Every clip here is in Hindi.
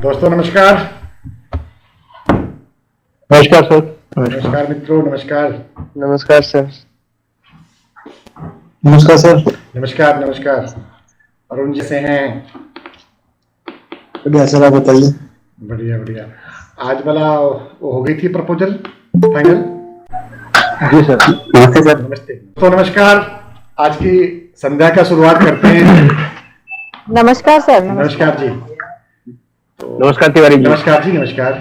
दोस्तों नमस्कार। नमस्कार सर। नमस्कार मित्रों, नमस्कार। नमस्कार सर। नमस्कार सर। नमस्कार नमस्कार। अरुण जी से हैं? बढ़िया सर, आप बताइए। बढ़िया बढ़िया। आज वाला वो हो गई थी प्रपोजल फाइनल? जी सर। नमस्ते सर। नमस्ते तो नमस्कार। आज की संध्या का शुरुआत करते हैं। नमस्कार सर। नमस्कार जी। नमस्कार तिवारी जी। नमस्कार जी, नमस्कार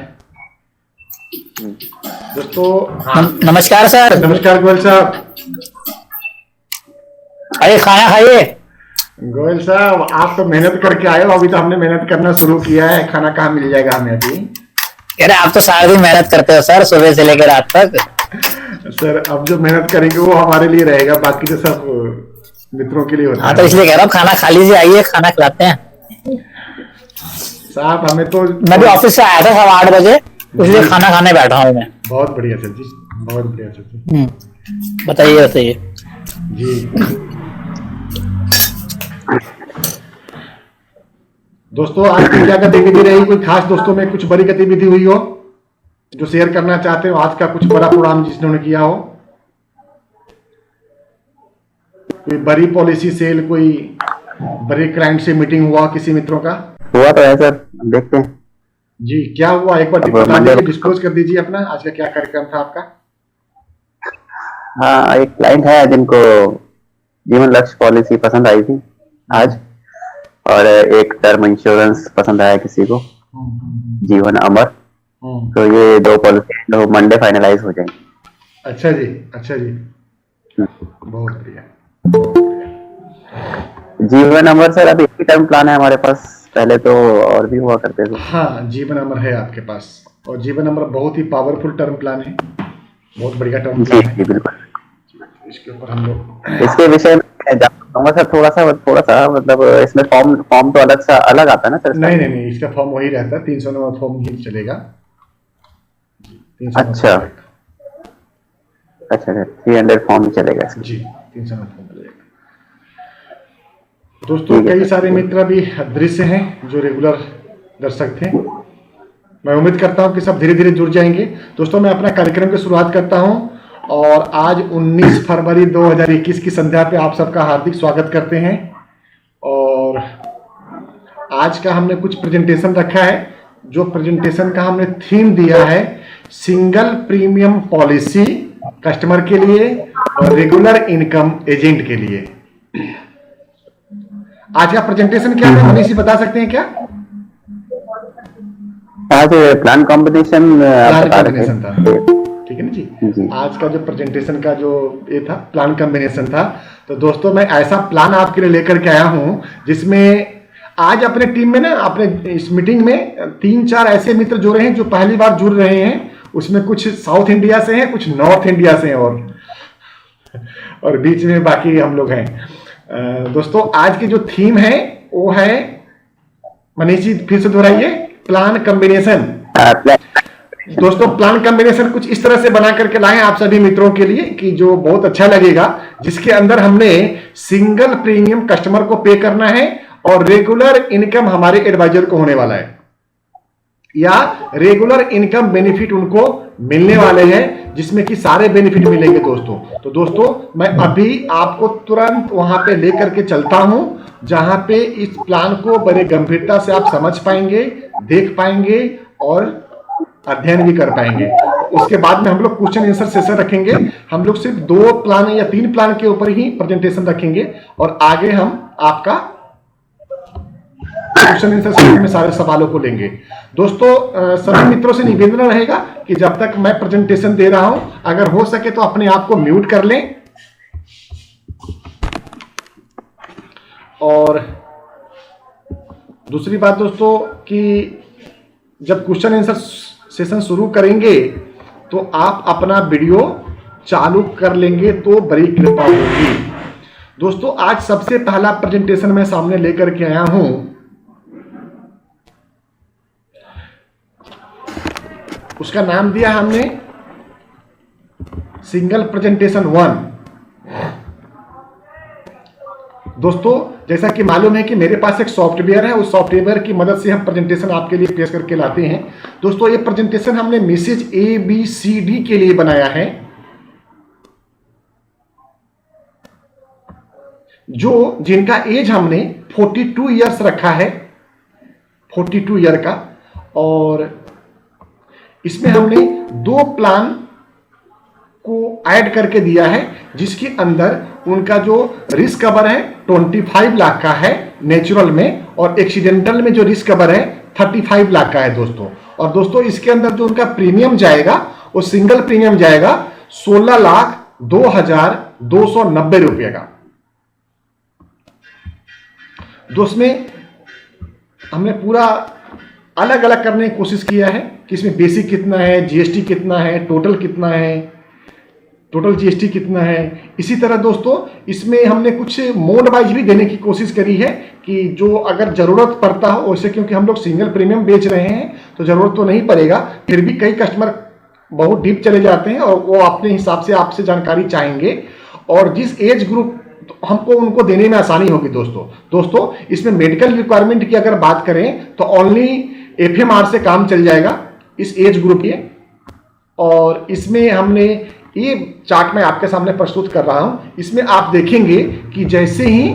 दोस्तों। नमस्कार सर। नमस्कार गोयल साहब। अरे खाना खाइए। गोयल साहब, आप तो मेहनत करके आए हो, अभी तो हमने मेहनत करना शुरू किया है। खाना कहाँ मिल जाएगा हमें अभी? अरे आप तो सारा दिन मेहनत करते हो सर, सुबह से लेकर रात तक। सर अब जो मेहनत करेंगे वो हमारे लिए रहेगा, बाकी तो सब मित्रों के लिए होता है। हाँ तो इसलिए कह रहा हूँ खाना खा लीजिए, आइए खाना खिलाते हैं। साहब हमें तो मैं भी ऑफिस से आया था 8:15 इसलिए खाना खाने बैठा हूँ मैं। बहुत बढ़िया सर जी, बहुत बढ़िया सर जी। बताइए बताइए जी दोस्तों, आज की क्या गतिविधि रही? कोई खास दोस्तों में कुछ बड़ी गतिविधि हुई हो जो शेयर करना चाहते हो? आज का कुछ बड़ा प्रोग्राम जिसने किया हो, कोई बड़ी पॉलिसी सेल, कोई बड़े क्लाइंट से मीटिंग हुआ किसी मित्रों का? हुआ तो है सर, देखते हैं। जी क्या हुआ, एक बार बता दीजिए, डिस्क्लोज कर दीजिए अपना आज का क्या कार्यक्रम था आपका? हाँ, एक क्लाइंट है जिनको जीवन लक्ष्य पॉलिसी पसंद आई थी आज, और एक टर्म इंश्योरेंस पसंद आया किसी को, जीवन अमर। तो ये दो पॉलिसी मंडे फाइनलाइज हो जाएंगे। अच्छा जी, अच्छा जी, बहुत बढ़िया। जीवन अमर सर अभी एक ही टर्म प्लान है हमारे पास, पहले तो और भी हुआ करते थे। हाँ, जीवन अमर है आपके पास, और जीवन अमर बहुत ही पावरफुल टर्म प्लान है, बहुत बढ़िया टर्म प्लान है। जी बिल्कुल। इसके ऊपर हम लोग इसके विषय में जानूंगा सर, थोड़ा सा मतलब इसमें फॉर्म तो अलग आता है ना सर? नहीं नहीं नहीं, इसका फॉर्म वही रहता है, 300 नंबर फॉर्म ही चलेगा। 300 अच्छा अच्छा, 300 फॉर्म चलेगा जी, 300 नंबर फॉर्म चलेगा। दोस्तों कई सारे मित्र भी दृश्य हैं जो रेगुलर दर्शक थे, मैं उम्मीद करता हूं कि सब धीरे धीरे जुड़ जाएंगे। दोस्तों मैं अपना कार्यक्रम की शुरुआत करता हूं, और आज 19 फरवरी 2021 की संध्या पे आप सबका हार्दिक स्वागत करते हैं। और आज का हमने कुछ प्रेजेंटेशन रखा है, जो प्रेजेंटेशन का हमने थीम दिया है सिंगल प्रीमियम पॉलिसी कस्टमर के लिए और रेगुलर इनकम एजेंट के लिए। आज का प्रेजेंटेशन क्या है, मनीष जी बता सकते हैं क्या? आज प्लान कॉम्बिनेशन था, ठीक है ना जी। आज का जो प्रेजेंटेशन का जो ये था प्लान कॉम्बिनेशन था। तो दोस्तों मैं ऐसा प्लान आपके लिए लेकर के आया हूं जिसमें आज अपने टीम में ना, अपने इस मीटिंग में 3-4 ऐसे मित्र जुड़े हैं जो पहली बार जुड़ रहे हैं। उसमें कुछ साउथ इंडिया से हैं, कुछ नॉर्थ इंडिया से हैं, और बीच में बाकी हम लोग हैं। दोस्तों आज की जो थीम है वो है, मनीष जी फिर से दोहराइए, प्लान कॉम्बिनेशन। दोस्तों प्लान कॉम्बिनेशन कुछ इस तरह से बना करके लाए आप सभी मित्रों के लिए कि जो बहुत अच्छा लगेगा, जिसके अंदर हमने सिंगल प्रीमियम कस्टमर को पे करना है और रेगुलर इनकम हमारे एडवाइजर को होने वाला है, या रेगुलर इनकम बेनिफिट उनको मिलने वाले हैं, जिसमें कि सारे बेनिफिट मिलेंगे दोस्तों। तो दोस्तों मैं अभी आपको तुरंत वहां पे लेकर के चलता हूं जहां पे इस प्लान को बड़े गंभीरता से आप समझ पाएंगे, देख पाएंगे और अध्ययन भी कर पाएंगे। उसके बाद में हम लोग क्वेश्चन आंसर सेशन रखेंगे। हम लोग सिर्फ 2 प्लान या 3 प्लान के ऊपर ही प्रेजेंटेशन रखेंगे, और आगे हम आपका क्वेश्चन आंसर सेशन में सारे सवालों को लेंगे। दोस्तों सभी मित्रों से निवेदन रहेगा कि जब तक मैं प्रेजेंटेशन दे रहा हूं, अगर हो सके तो अपने आप को म्यूट कर लें। और दूसरी बात दोस्तों कि जब क्वेश्चन आंसर सेशन शुरू करेंगे तो आप अपना वीडियो चालू कर लेंगे तो बड़ी कृपा होगी। दोस्तों आज सबसे पहला प्रेजेंटेशन मैं सामने लेकर के आया हूं, उसका नाम दिया हमने सिंगल प्रेजेंटेशन 1। दोस्तों जैसा कि मालूम है कि मेरे पास एक सॉफ्टवेयर है, उस सॉफ्टवेयर की मदद से हम प्रेजेंटेशन आपके लिए पेश करके लाते हैं। दोस्तों ये प्रेजेंटेशन हमने मैसेज ABCD के लिए बनाया है, जो जिनका एज हमने 42 ईयर्स रखा है, 42 ईयर का। और इसमें हमने 2 प्लान को ऐड करके दिया है, जिसके अंदर उनका जो रिस्क कवर है 25 लाख का है नेचुरल में, और एक्सीडेंटल में जो रिस्क कवर है 35 लाख का है दोस्तों। और दोस्तों इसके अंदर जो उनका प्रीमियम जाएगा वो सिंगल प्रीमियम जाएगा 16,02,290 रुपये का। दोस्त में हमने पूरा अलग अलग करने की कोशिश किया है कि इसमें बेसिक कितना है, जीएसटी कितना है, टोटल कितना है, टोटल जीएसटी कितना है। इसी तरह दोस्तों इसमें हमने कुछ मोड वाइज भी देने की कोशिश करी है कि जो अगर जरूरत पड़ता हो वैसे, क्योंकि हम लोग सिंगल प्रीमियम बेच रहे हैं तो जरूरत तो नहीं पड़ेगा, फिर भी कई कस्टमर बहुत डीप चले जाते हैं और वो अपने हिसाब से आपसे जानकारी चाहेंगे, और जिस एज ग्रुप हमको उनको देने में आसानी होगी दोस्तों इसमें मेडिकल रिक्वायरमेंट की अगर बात करें तो ओनली FMR से काम चल जाएगा इस एज ग्रुप के। और इसमें हमने ये चार्ट मैं आपके सामने प्रस्तुत कर रहा हूं, इसमें आप देखेंगे कि जैसे ही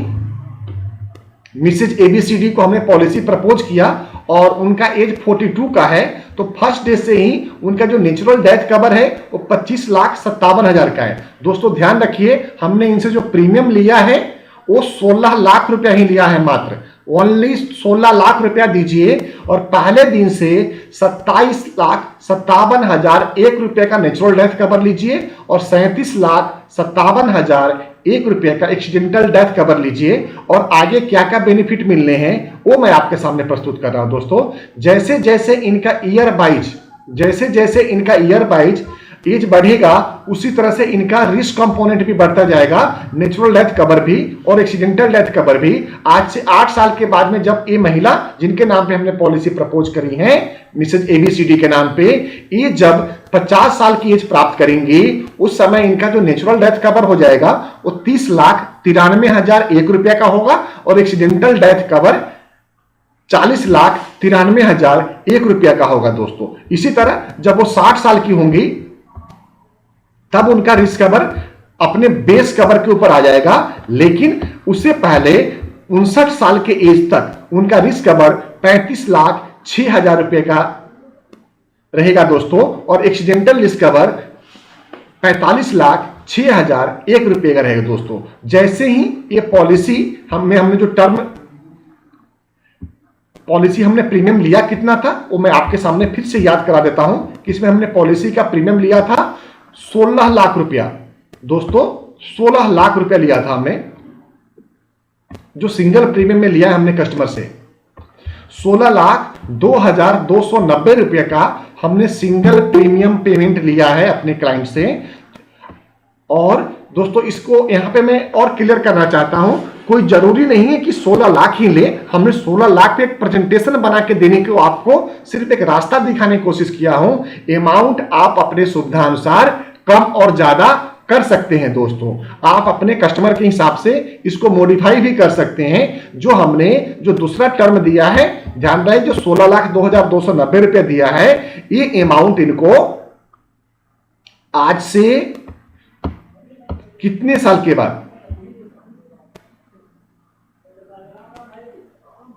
मिसेज ABCD को हमने पॉलिसी प्रपोज किया और उनका एज 42 का है, तो फर्स्ट डे से ही उनका जो नेचुरल डेथ कवर है वो 25,57,000 का है। दोस्तों ध्यान रखिए, हमने इनसे जो प्रीमियम लिया है वो 16 लाख रुपया ही लिया है, मात्र ओनली 16 लाख रुपया दीजिए, और पहले दिन से 27,57,001 रुपये का नेचुरल डेथ कवर लीजिए और 37,57,001 रुपये का एक्सीडेंटल डेथ कवर लीजिए। और आगे क्या क्या बेनिफिट मिलने हैं वो मैं आपके सामने प्रस्तुत कर रहा हूं दोस्तों। जैसे जैसे इनका ईयर वाइज एज बढ़ेगा उसी तरह से इनका रिस्क कंपोनेंट भी बढ़ता जाएगा, नेचुरल डेथ कवर भी और एक्सीडेंटल डेथ कवर भी। आज से 8 साल के बाद में जब ये महिला जिनके नाम पे हमने पॉलिसी प्रपोज करी है मिसेज ABCD के नाम पे, ये जब 50 साल की एज प्राप्त करेंगी उस समय इनका जो नेचुरल डेथ कवर हो जाएगा वो 30,93,001 रुपया का होगा, और एक्सीडेंटल डेथ कवर 40,93,001 रुपया का होगा दोस्तों। इसी तरह जब वो 60 साल की होंगी तब उनका रिस्क कवर अपने बेस कवर के ऊपर आ जाएगा, लेकिन उससे पहले 59 साल के एज तक उनका रिस्क कवर 35,06,000 रुपए का रहेगा दोस्तों, और एक्सीडेंटल रिस्क कवर 45,06,001 रुपए का रहेगा दोस्तों। जैसे ही ये पॉलिसी हमने जो टर्म पॉलिसी हमने प्रीमियम लिया कितना था वो मैं आपके सामने फिर से याद करा देता हूं कि इसमें हमने पॉलिसी का प्रीमियम लिया था 16 लाख रुपया दोस्तों, 16 लाख रुपया लिया था हमने, जो सिंगल प्रीमियम में लिया है हमने कस्टमर से 16,02,290 रुपये का हमने सिंगल प्रीमियम पेमेंट लिया है अपने क्लाइंट से। और दोस्तों इसको यहां पे मैं और क्लियर करना चाहता हूं, कोई जरूरी नहीं है कि 16 लाख ही ले, हमने 16 लाख पे एक प्रेजेंटेशन बना के देने को आपको सिर्फ एक रास्ता दिखाने की कोशिश किया हूं। अमाउंट आप अपने सुविधा अनुसार कम और ज्यादा कर सकते हैं दोस्तों, आप अपने कस्टमर के हिसाब से इसको मॉडिफाई भी कर सकते हैं। जो हमने जो दूसरा टर्म दिया है, ध्यान रहे, जो 16,02,290 रुपये दिया है, ये अमाउंट इनको आज से कितने साल के बाद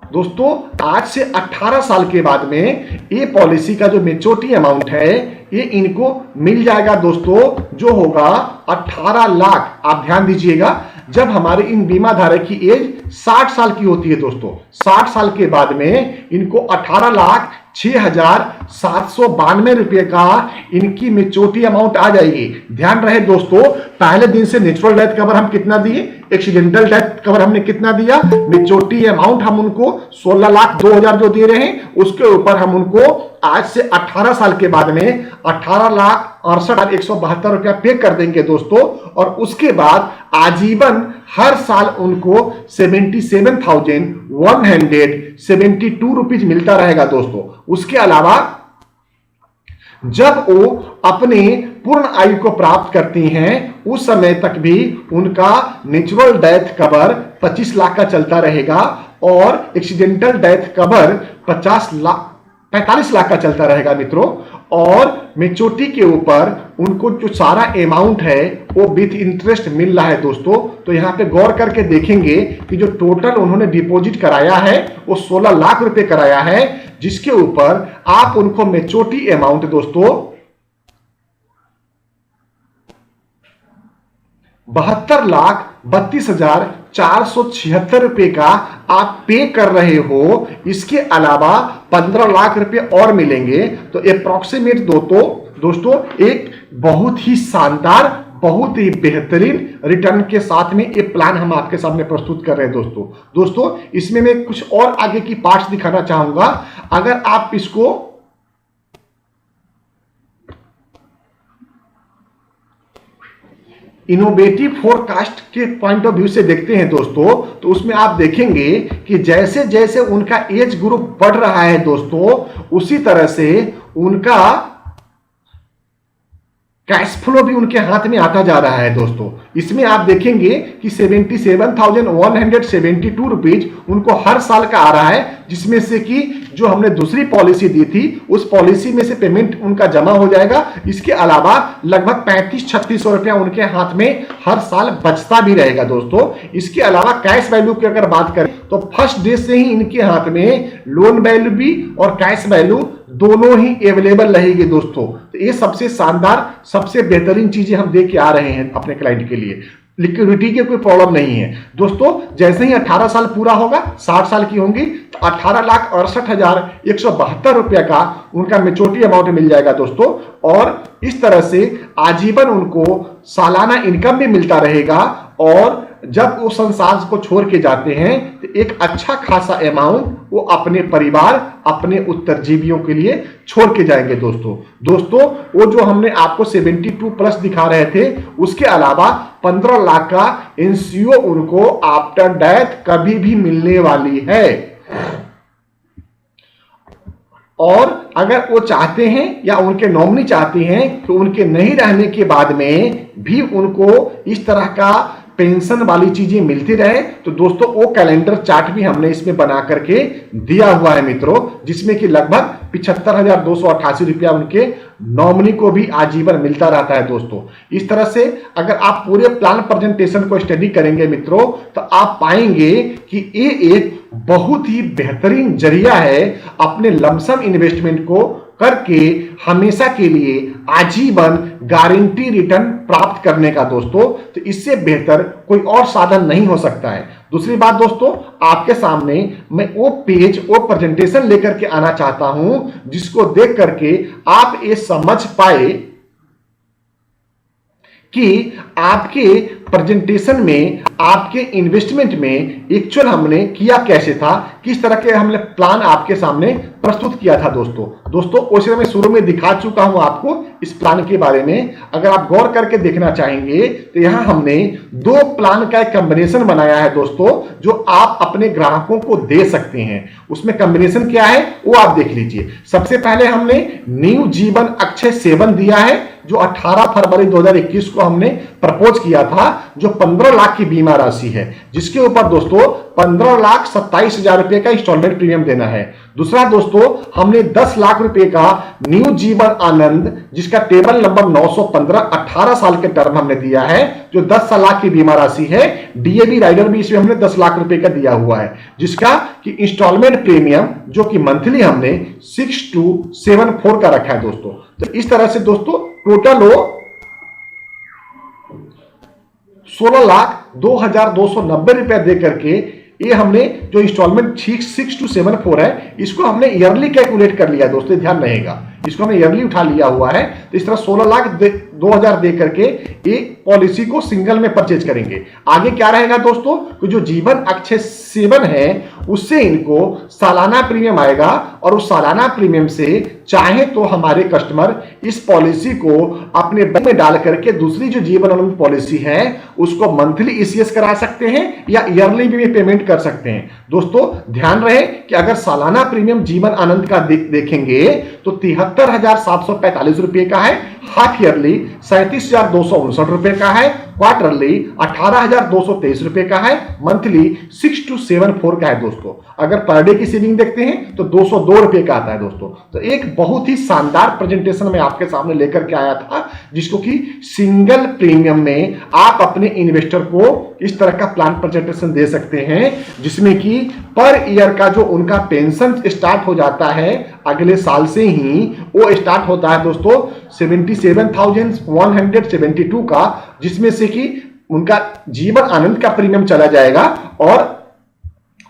दोस्तों, आज से 18 साल के बाद में ये पॉलिसी का जो मेच्योरिटी अमाउंट है ये इनको मिल जाएगा दोस्तों, जो होगा 18 लाख। आप ध्यान दीजिएगा, जब हमारे इन बीमा धारक की एज 60 साल की होती है दोस्तों, 60 साल के बाद में इनको 18,06,792 रुपये का इनकी मेच्योरिटी अमाउंट आ जाएगी। ध्यान रहे दोस्तों, पहले दिन से नेचुरल डेथ कवर हम कितना दिए, एक्सीडेंटल डेथ कवर हमने कितना दिया, मेच्योरिटी अमाउंट हम उनको 16,02,000 जो दे रहे हैं उसके ऊपर हम उनको आज से 18 साल के बाद में 18,68,172 रुपया पे कर देंगे दोस्तों। और उसके बाद आजीवन हर साल उनको 77,172 रुपीज मिलता रहेगा दोस्तों। उसके अलावा जब वो अपने पूर्ण आयु को प्राप्त करती हैं उस समय तक भी उनका नेचुरल डेथ कवर 25 लाख का चलता रहेगा और एक्सीडेंटल डेथ कवर 45 लाख का चलता रहेगा मित्रों। और मेच्योरिटी के ऊपर उनको जो सारा अमाउंट है वो विथ इंटरेस्ट मिल रहा है दोस्तों। तो यहां पे गौर करके देखेंगे कि जो टोटल उन्होंने डिपॉजिट कराया है वो 16 लाख रुपए कराया है, जिसके ऊपर आप उनको मेच्योरिटी अमाउंट दोस्तों 72,32,476 रुपए का आप पे कर रहे हो। इसके अलावा 15 लाख रुपए और मिलेंगे। तो अप्रोक्सीमेट दोस्तों एक बहुत ही शानदार, बहुत ही बेहतरीन रिटर्न के साथ में ये प्लान हम आपके सामने प्रस्तुत कर रहे हैं दोस्तों। इसमें मैं कुछ और आगे की पार्ट्स दिखाना चाहूंगा। अगर आप इसको इनोवेटिव फोरकास्ट के पॉइंट ऑफ व्यू से देखते हैं दोस्तों, तो उसमें आप देखेंगे कि जैसे जैसे उनका एज ग्रुप बढ़ रहा है दोस्तों, उसी तरह से उनका कैश फ्लो भी उनके हाथ में आता जा रहा है दोस्तों। इसमें आप देखेंगे कि 77,172 रुपीज उनको हर साल का आ रहा है, जिसमें से कि जो हमने दूसरी पॉलिसी दी थी उस पॉलिसी में से पेमेंट उनका जमा हो जाएगा। इसके अलावा लगभग 3500-3600 रुपया उनके हाथ में हर साल बचता भी रहेगा दोस्तों। इसके अलावा कैश वैल्यू की अगर बात करें तो फर्स्ट डे से ही इनके हाथ में लोन वैल्यू भी और कैश वैल्यू दोनों ही अवेलेबल रहेगी दोस्तों। तो ये सबसे शानदार, सबसे बेहतरीन चीजें हम दे के आ रहे हैं अपने क्लाइंट के लिए। लिक्विडिटी की कोई प्रॉब्लम नहीं है दोस्तों। जैसे ही 18 साल पूरा होगा, 60 साल की होंगी, तो 18,68,172 रुपया का उनका मेच्योरिटी अमाउंट मिल जाएगा दोस्तों। और इस तरह से आजीवन उनको सालाना इनकम भी मिलता रहेगा। और जब वो संसार को छोड़ के जाते हैं तो एक अच्छा खासा अमाउंट वो अपने परिवार, अपने उत्तरजीवियों के लिए छोड़ के जाएंगे दोस्तों। वो जो हमने आपको 72 प्लस दिखा रहे थे, उसके अलावा 15 लाख का एनसीओ उनको आफ्टर डेथ कभी भी मिलने वाली है। और अगर वो चाहते हैं या उनके नॉमिनी चाहते हैं कि उनके नहीं रहने के बाद में भी उनको इस तरह का पेंशन वाली चीजें मिलती रहे, तो दोस्तों वो कैलेंडर चार्ट भी हमने इसमें बना करके दिया हुआ है मित्रों, जिसमें कि लगभग 75,288 रुपया उनके नॉमिनी को भी आजीवन मिलता रहता है दोस्तों। इस तरह से अगर आप पूरे प्लान प्रेजेंटेशन को स्टडी करेंगे मित्रों, तो आप पाएंगे कि ये एक बहुत ही बेहतरीन जरिया है अपने लमसम इन्वेस्टमेंट को करके हमेशा के लिए आजीवन गारंटी रिटर्न प्राप्त करने का दोस्तों। तो इससे बेहतर कोई और साधन नहीं हो सकता है। दूसरी बात दोस्तों, आपके सामने मैं वो पेज, वो प्रेजेंटेशन लेकर के आना चाहता हूं जिसको देख करके आप ये समझ पाए कि आपके प्रेजेंटेशन में, आपके इन्वेस्टमेंट में एक्चुअल हमने किया कैसे था, किस तरह के हमने प्लान आपके सामने प्रस्तुत किया था दोस्तों उसे मैं शुरू में दिखा चुका हूं आपको इस प्लान के बारे में। अगर आप गौर करके देखना चाहेंगे तो यहां हमने 2 प्लान का एक कॉम्बिनेशन बनाया है दोस्तों, जो आप अपने ग्राहकों को दे सकते हैं। उसमें कॉम्बिनेशन क्या है वो आप देख लीजिए। सबसे पहले हमने न्यू जीवन अक्षय 7 दिया है, जो 18 फरवरी 2021 को हमने प्रपोज किया था, जो 15 लाख की बीमा राशि है, जिसके ऊपर दोस्तों 15,27,000 रुपए का इंस्टॉलमेंट प्रीमियम देना है। दूसरा दोस्तों, हमने 10 लाख रुपए का न्यू जीवन आनंद, जिसका टेबल नंबर 915, 18 साल के टर्म हमने दिया है, जो 10 लाख की बीमा राशि है। डीएबी राइडर भी इसमें हमने 10 लाख रुपए का दिया हुआ है, जिसका कि इंस्टॉलमेंट प्रीमियम जो कि मंथली हमने 6274 का रखा है दोस्तों। तो इस तरह से दोस्तों टोटल हो 16,02,290 रुपया दे करके ये हमने जो इंस्टॉलमेंट 6274 है, इसको हमने ईयरली कैलकुलेट कर लिया दोस्तों, ध्यान रहेगा, इसको हमने ईयरली उठा लिया हुआ है। तो इस तरह 16,02,000 दे करके एक पॉलिसी को सिंगल में परचेज करेंगे। आगे क्या रहेगा दोस्तों, कि जो जीवन अक्षय 7 है उससे इनको सालाना प्रीमियम आएगा, और उस सालाना प्रीमियम से चाहे तो हमारे कस्टमर इस पॉलिसी को अपने बैंक में डाल करके दूसरी जो जीवन आनंद पॉलिसी है उसको मंथली ईसीएस करा सकते हैं या ईयरली भी पेमेंट कर सकते हैं। दोस्तों ध्यान रहे कि अगर सालाना प्रीमियम जीवन आनंद का देखेंगे तो 73,745 रुपए का है, हाफ ईयरली 37,259 रुपए का है, क्वार्टरली 18,223 रुपए का है, मंथली 6274 का है। दोस्तों अगर पर डे की सेविंग देखते हैं तो 202 रुपए का आता है। दोस्तों तो एक बहुत ही शानदार प्रेजेंटेशन में आपके सामने लेकर के आया था, जिसको कि सिंगल प्रीमियम में आप अपने इन्वेस्टर को इस तरह का प्लान प्रेजेंटेशन दे सकते हैं, जिसमें कि पर ईयर का जो उनका पेंशन स्टार्ट हो जाता है अगले साल से ही वो स्टार्ट होता है दोस्तों 77,172 का, जिसमें से कि उनका जीवन आनंद का प्रीमियम चला जाएगा और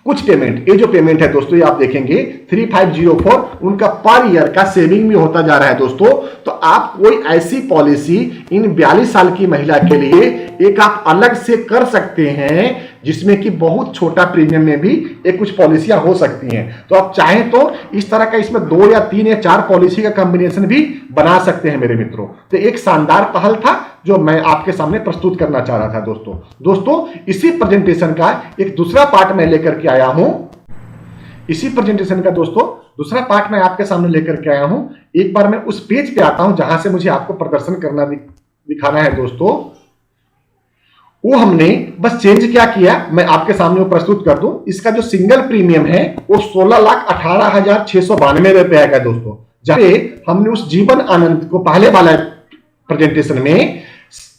कुछ पेमेंट, ये जो पेमेंट है दोस्तों ये आप देखेंगे 3504 उनका पर ईयर का सेविंग भी होता जा रहा है। दोस्तों तो आप कोई ऐसी पॉलिसी इन 42 साल की महिला के लिए एक आप अलग से कर सकते हैं, जिसमें कि बहुत छोटा प्रीमियम में भी एक कुछ पॉलिसियां हो सकती हैं। तो आप चाहें तो इस तरह का इसमें 2 या 3 या 4 पॉलिसी का कॉम्बिनेशन भी बना सकते हैं मेरे मित्रों। तो एक शानदार पहल था जो मैं आपके सामने प्रस्तुत करना चाह रहा था। दोस्तों इसी प्रेजेंटेशन का एक दूसरा पार्ट मैं लेकर के आया हूं। इसी प्रेजेंटेशन का दोस्तों दूसरा पार्ट मैं आपके सामने लेकर के आया हूं। एक बार मैं उस पेज पे आता हूं जहां से मुझे आपको प्रदर्शन करना दिखाना है। दोस्तों वो हमने बस चेंज क्या किया मैं आपके सामने वो प्रस्तुत कर दूं। इसका जो सिंगल प्रीमियम है वो 16,18,692 रुपए का दोस्तों, जहां पे हमने उस जीवन आनंद को पहले वाला प्रेजेंटेशन में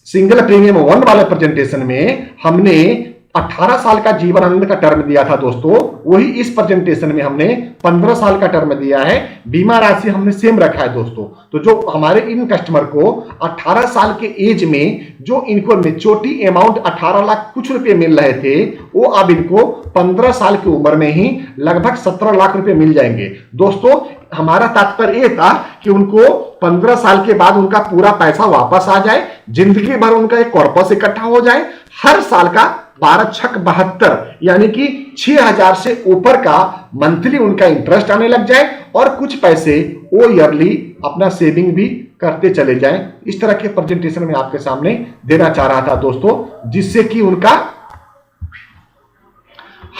सिंगल प्रीमियम 1 वाले प्रेजेंटेशन में हमने 18 साल का जीवन आनंद का टर्म दिया था। दोस्तों वही इस प्रेजेंटेशन में हमने 15 साल का टर्म दिया है। बीमा राशि हमने सेम रखा है। दोस्तों तो जो हमारे इन कस्टमर को 18 साल के एज में जो इनको मेच्योरिटी अमाउंट 18 लाख कुछ रुपए मिल रहे थे, वो अब इनको 15 साल की उम्र में ही लगभग 17 लाख रुपए मिल जाएंगे। दोस्तों हमारा तात्पर्य यह था कि उनको 15 साल के बाद उनका पूरा पैसा वापस आ जाए, जिंदगी भर उनका एक कॉर्पस इकट्ठा हो जाए, हर साल का 12 छक 72 यानी कि 6,000 से ऊपर का मंथली उनका इंटरेस्ट आने लग जाए और कुछ पैसे वो ईयरली अपना सेविंग भी करते चले जाएं। इस तरह के प्रेजेंटेशन में आपके सामने देना चाह रहा था दोस्तों, जिससे कि उनका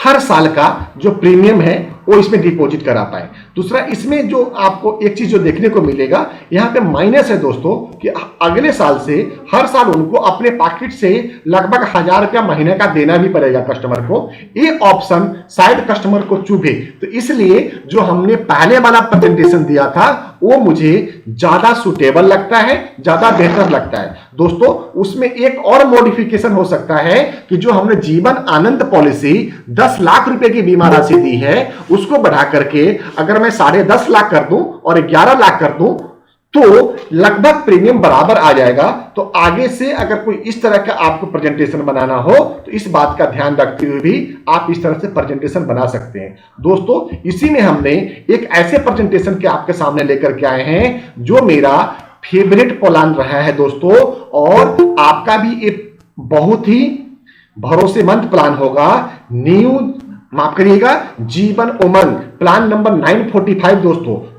हर साल का जो प्रीमियम है वो इसमें डिपॉजिट करा पाए। दूसरा इसमें जो आपको एक चीज जो देखने को मिलेगा यहाँ पे माइनस है दोस्तों कि अगले साल से हर साल उनको अपने पॉकेट से लगभग 1,000 रुपया महीने का देना भी पड़ेगा कस्टमर को। ये ऑप्शन शायद कस्टमर को चुभे, तो इसलिए जो हमने पहले वाला प्रेजेंटेशन दिया था वो मुझे ज्यादा सुटेबल लगता है, ज्यादा बेहतर लगता है। दोस्तों उसमें एक और मॉडिफिकेशन हो सकता है कि जो हमने जीवन आनंद पॉलिसी 10 लाख रुपए की बीमा राशि दी है उसको बढ़ा करके अगर मैं 10.5 लाख कर दूं और 11 लाख कर दूं तो लगभग प्रीमियम बराबर आ जाएगा। तो आगे से अगर कोई इस तरह का आपको प्रेजेंटेशन बनाना हो तो इस बात का ध्यान रखते हुए भी आप इस तरह से प्रेजेंटेशन बना सकते हैं। दोस्तों इसी में हमने एक ऐसे प्रेजेंटेशन के आपके सामने लेकर के आए हैं जो मेरा फेवरेट प्लान रहा है दोस्तों, और आपका भी एक बहुत ही भरोसेमंद प्लान होगा। माफ करिएगा जीवन उमंग प्लान नंबर 945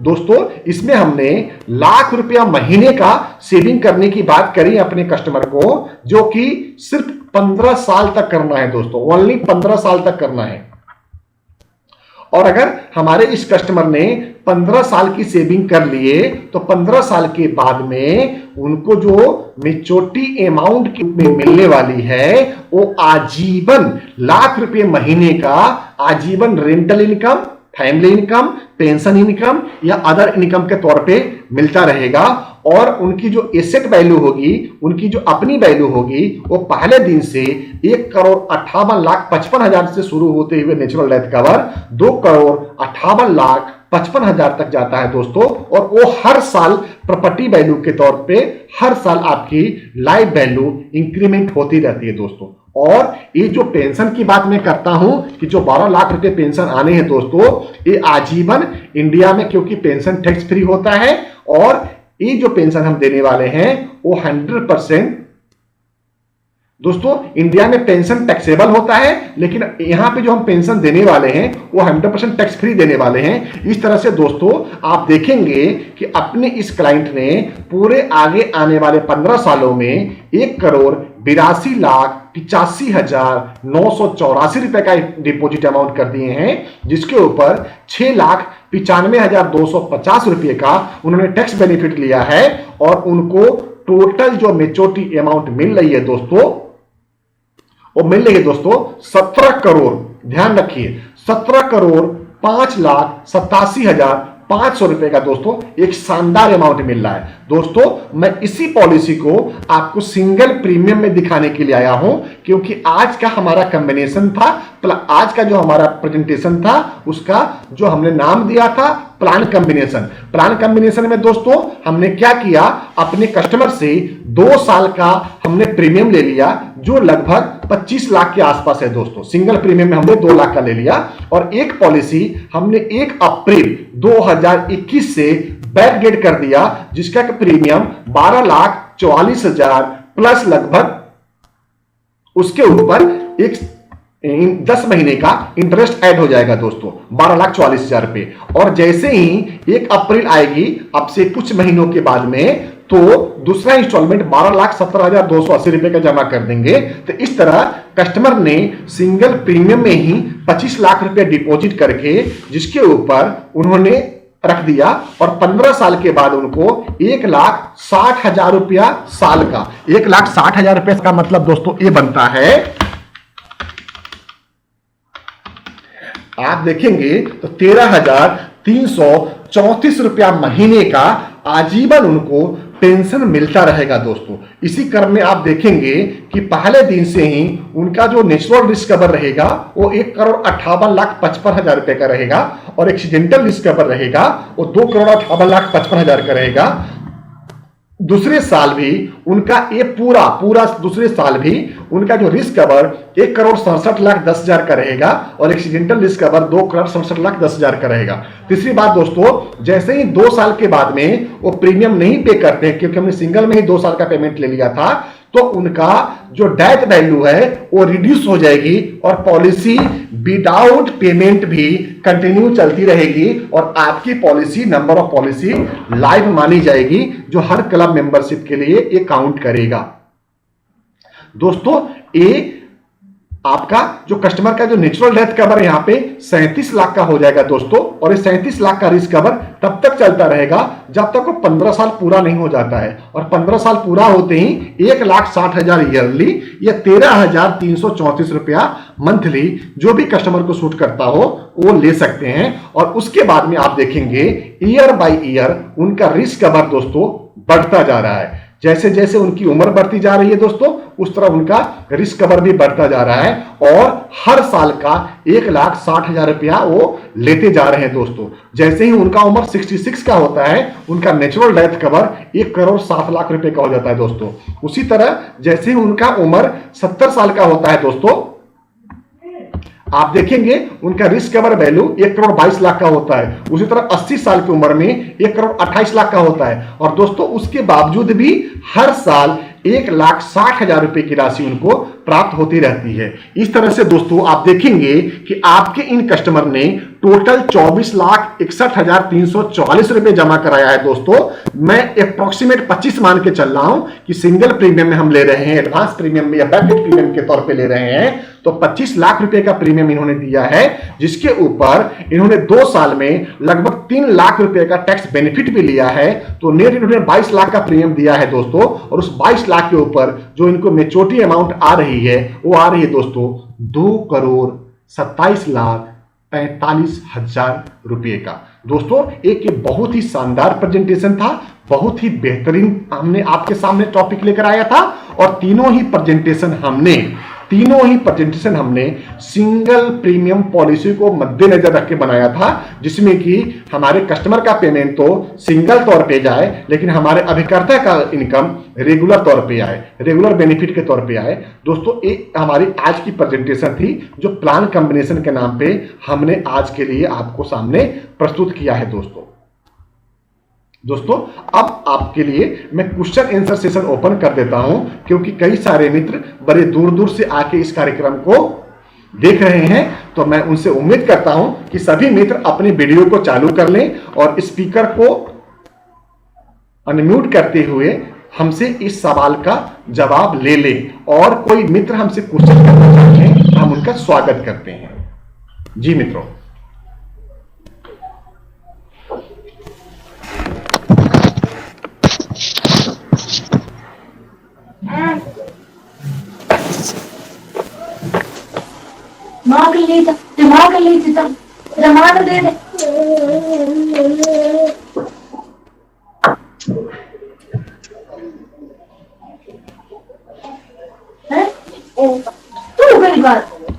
दोस्तों इसमें हमने लाख रुपया महीने का सेविंग करने की बात करी अपने कस्टमर को, जो कि सिर्फ 15 साल तक करना है दोस्तों, ओनली 15 साल तक करना है। और अगर हमारे इस कस्टमर ने 15 साल की सेविंग कर लिए तो 15 साल के बाद में उनको जो मेच्योरिटी अमाउंट में मिलने वाली है वो आजीवन लाख रुपए महीने का आजीवन rental income, family income, pension income या अदर इनकम के तौर पे मिलता रहेगा। और उनकी जो एसेट वैल्यू होगी, उनकी जो अपनी वैल्यू होगी, वो पहले दिन से 1,58,55,000 से शुरू होते हुए नेचुरल डेथ कवर 2,58,55,000 तक जाता है दोस्तों। और वो हर साल प्रॉपर्टी वैल्यू के तौर पे हर साल आपकी लाइफ वैल्यू इंक्रीमेंट होती रहती है दोस्तों। और ये जो पेंशन की बात मैं करता हूं कि जो 12 लाख रुपए पेंशन आने हैं दोस्तों, ये आजीवन इंडिया में क्योंकि पेंशन टैक्स फ्री होता है, और ये जो पेंशन हम देने वाले हैं वो 100% दोस्तों इंडिया में पेंशन टैक्सेबल होता है, लेकिन यहां पे जो हम पेंशन देने वाले हैं वो 100% टैक्स फ्री देने वाले हैं। इस तरह से दोस्तों आप देखेंगे कि अपने इस क्लाइंट ने पूरे आगे आने वाले 15 सालों में 1,82,85,984 रुपए का डिपॉजिट अमाउंट कर दिए हैं, जिसके ऊपर 6,95,250 रुपए का उन्होंने टैक्स बेनिफिट लिया है। और उनको टोटल जो मेच्योरिटी अमाउंट मिल रही है दोस्तों, वो मिल रही है दोस्तों 17 करोड़, ध्यान रखिए 17,05,87,500 रुपए का दोस्तों एक शानदार अमाउंट मिल रहा है। दोस्तों मैं इसी पॉलिसी को आपको सिंगल प्रीमियम में दिखाने के लिए आया हूं, क्योंकि आज का हमारा कॉम्बिनेशन था, आज का जो हमारा प्रेजेंटेशन था उसका जो हमने नाम दिया था प्लान कॉम्बिनेशन। प्लान कॉम्बिनेशन में दोस्तों हमने क्या किया, अपने कस्टमर से 2 साल का हमने प्रीमियम ले लिया जो लगभग 25 लाख के आसपास है दोस्तों। सिंगल प्रीमियम में हमने 2 लाख का ले लिया, और एक पॉलिसी हमने 1 अप्रैल 2021 से बैकडेट कर दिया, जिसका प्रीमियम 12,44,000 प्लस लगभग उसके ऊपर एक 10 महीने का इंटरेस्ट ऐड हो जाएगा दोस्तों 12,44,000 रुपए। और जैसे ही 1 अप्रैल आएगी अब से कुछ महीनों के बाद में, तो दूसरा इंस्टॉलमेंट 12,17,280 रुपए का जमा कर देंगे। तो इस तरह कस्टमर ने सिंगल प्रीमियम में ही 25 लाख रुपए डिपॉजिट करके जिसके ऊपर उन्होंने रख दिया, और 15 साल के बाद उनको 1,60,000 रुपया साल का, 1,60,000 रुपए का मतलब दोस्तों ये बनता है, आप देखेंगे तो 13,334 रुपया महीने का आजीवन उनको पेंशन मिलता रहेगा दोस्तों। इसी क्रम में आप देखेंगे कि पहले दिन से ही उनका जो नेचुरल रिस्क कवर रहेगा वो 1,58,55,000 रुपए का रहेगा, और एक्सीडेंटल रिस्क कवर रहेगा वो 2,58,55,000 का रहेगा। दूसरे साल भी उनका ये पूरा दूसरे साल भी उनका जो रिस्क कवर 1,67,10,000 का रहेगा, और एक्सीडेंटल रिस्क कवर 2,67,10,000 का रहेगा। तीसरी बात दोस्तों, जैसे ही 2 साल के बाद में वो प्रीमियम नहीं पे करते हैं, क्योंकि हमने सिंगल में ही 2 साल का पेमेंट ले लिया था, तो उनका जो डेथ वैल्यू है वो रिड्यूस हो जाएगी, और पॉलिसी विदाउट पेमेंट भी कंटिन्यू चलती रहेगी, और आपकी policy number of policy live मानी जाएगी, जो हर क्लब मेंबरशिप के लिए ये काउंट करेगा। दोस्तों ये आपका जो कस्टमर का जो नेचुरल डेथ कवर यहां पे 37 लाख का हो जाएगा दोस्तों, और ये 37 लाख का रिस्क कवर तब तक चलता रहेगा जब तक वो 15 साल पूरा नहीं हो जाता है, और 15 साल पूरा होते ही 1,60,000 ईयरली या 13,334 रुपया मंथली जो भी कस्टमर को सूट करता हो वो ले सकते हैं। और उसके बाद में आप देखेंगे ईयर बाय ईयर उनका रिस्क कवर दोस्तों बढ़ता जा रहा है। जैसे जैसे उनकी उम्र बढ़ती जा रही है दोस्तों, उस तरह उनका रिस्क कवर भी बढ़ता जा रहा है, और हर साल का 1,60,000 रुपया वो लेते जा रहे हैं दोस्तों। जैसे ही उनका उम्र 66 का होता है, उनका नेचुरल डेथ कवर 1,07,00,000 रुपए का हो जाता है दोस्तों। उसी तरह जैसे ही उनका उम्र 70 साल का होता है दोस्तों, आप देखेंगे उनका रिस्क कवर वैल्यू 1,22,00,000 का होता है। उसी तरह 80 साल की उम्र में 1,28,00,000 का होता है, और दोस्तों उसके बावजूद भी हर साल 1,60,000 रुपए की राशि उनको प्राप्त होती रहती है। इस तरह से दोस्तों आप देखेंगे कि आपके इन कस्टमर ने टोटल 24,61,344 रुपए जमा कराया है दोस्तों। मैं अप्रोक्सीमेट 25 मान के चल रहा हूं कि सिंगल प्रीमियम में हम ले रहे हैं, एडवांस प्रीमियम में या बैकडेट प्रीमियम के तौर पे ले रहे हैं, तो 25 लाख रुपए का प्रीमियम इन्होंने दिया है, जिसके ऊपर इन्होंने 2 साल में लगभग 3 लाख रुपए का टैक्स बेनिफिट भी लिया है। तो नेट इन्होंने 22 लाख का प्रीमियम दिया है दोस्तों, और उस 22 लाख के ऊपर जो इनको मेच्योरिटी अमाउंट आ रही है वो आ रही है दोस्तों 2,27,45,000 रुपए का। दोस्तों एक ये बहुत ही शानदार प्रेजेंटेशन था, बहुत ही बेहतरीन हमने आपके सामने टॉपिक लेकर आया था, और तीनों ही प्रेजेंटेशन हमने सिंगल प्रीमियम पॉलिसी को मद्देनजर रख के बनाया था, जिसमें कि हमारे कस्टमर का पेमेंट तो सिंगल तौर पे जाए, लेकिन हमारे अभिकर्ता का इनकम रेगुलर तौर पे आए, रेगुलर बेनिफिट के तौर पे आए। दोस्तों एक हमारी आज की प्रेजेंटेशन थी जो प्लान कॉम्बिनेशन के नाम पे हमने आज के लिए आपको सामने प्रस्तुत किया है दोस्तों। दोस्तों अब आपके लिए मैं क्वेश्चन आंसर सेशन ओपन कर देता हूं, क्योंकि कई सारे मित्र बड़े दूर दूर से आके इस कार्यक्रम को देख रहे हैं। तो मैं उनसे उम्मीद करता हूं कि सभी मित्र अपनी वीडियो को चालू कर लें और स्पीकर को अनम्यूट करते हुए हमसे इस सवाल का जवाब ले लें। और कोई मित्र हमसे क्वेश्चन करना चाहते हैं हम उनका स्वागत करते हैं। जी मित्रों, दिमाग दे दे।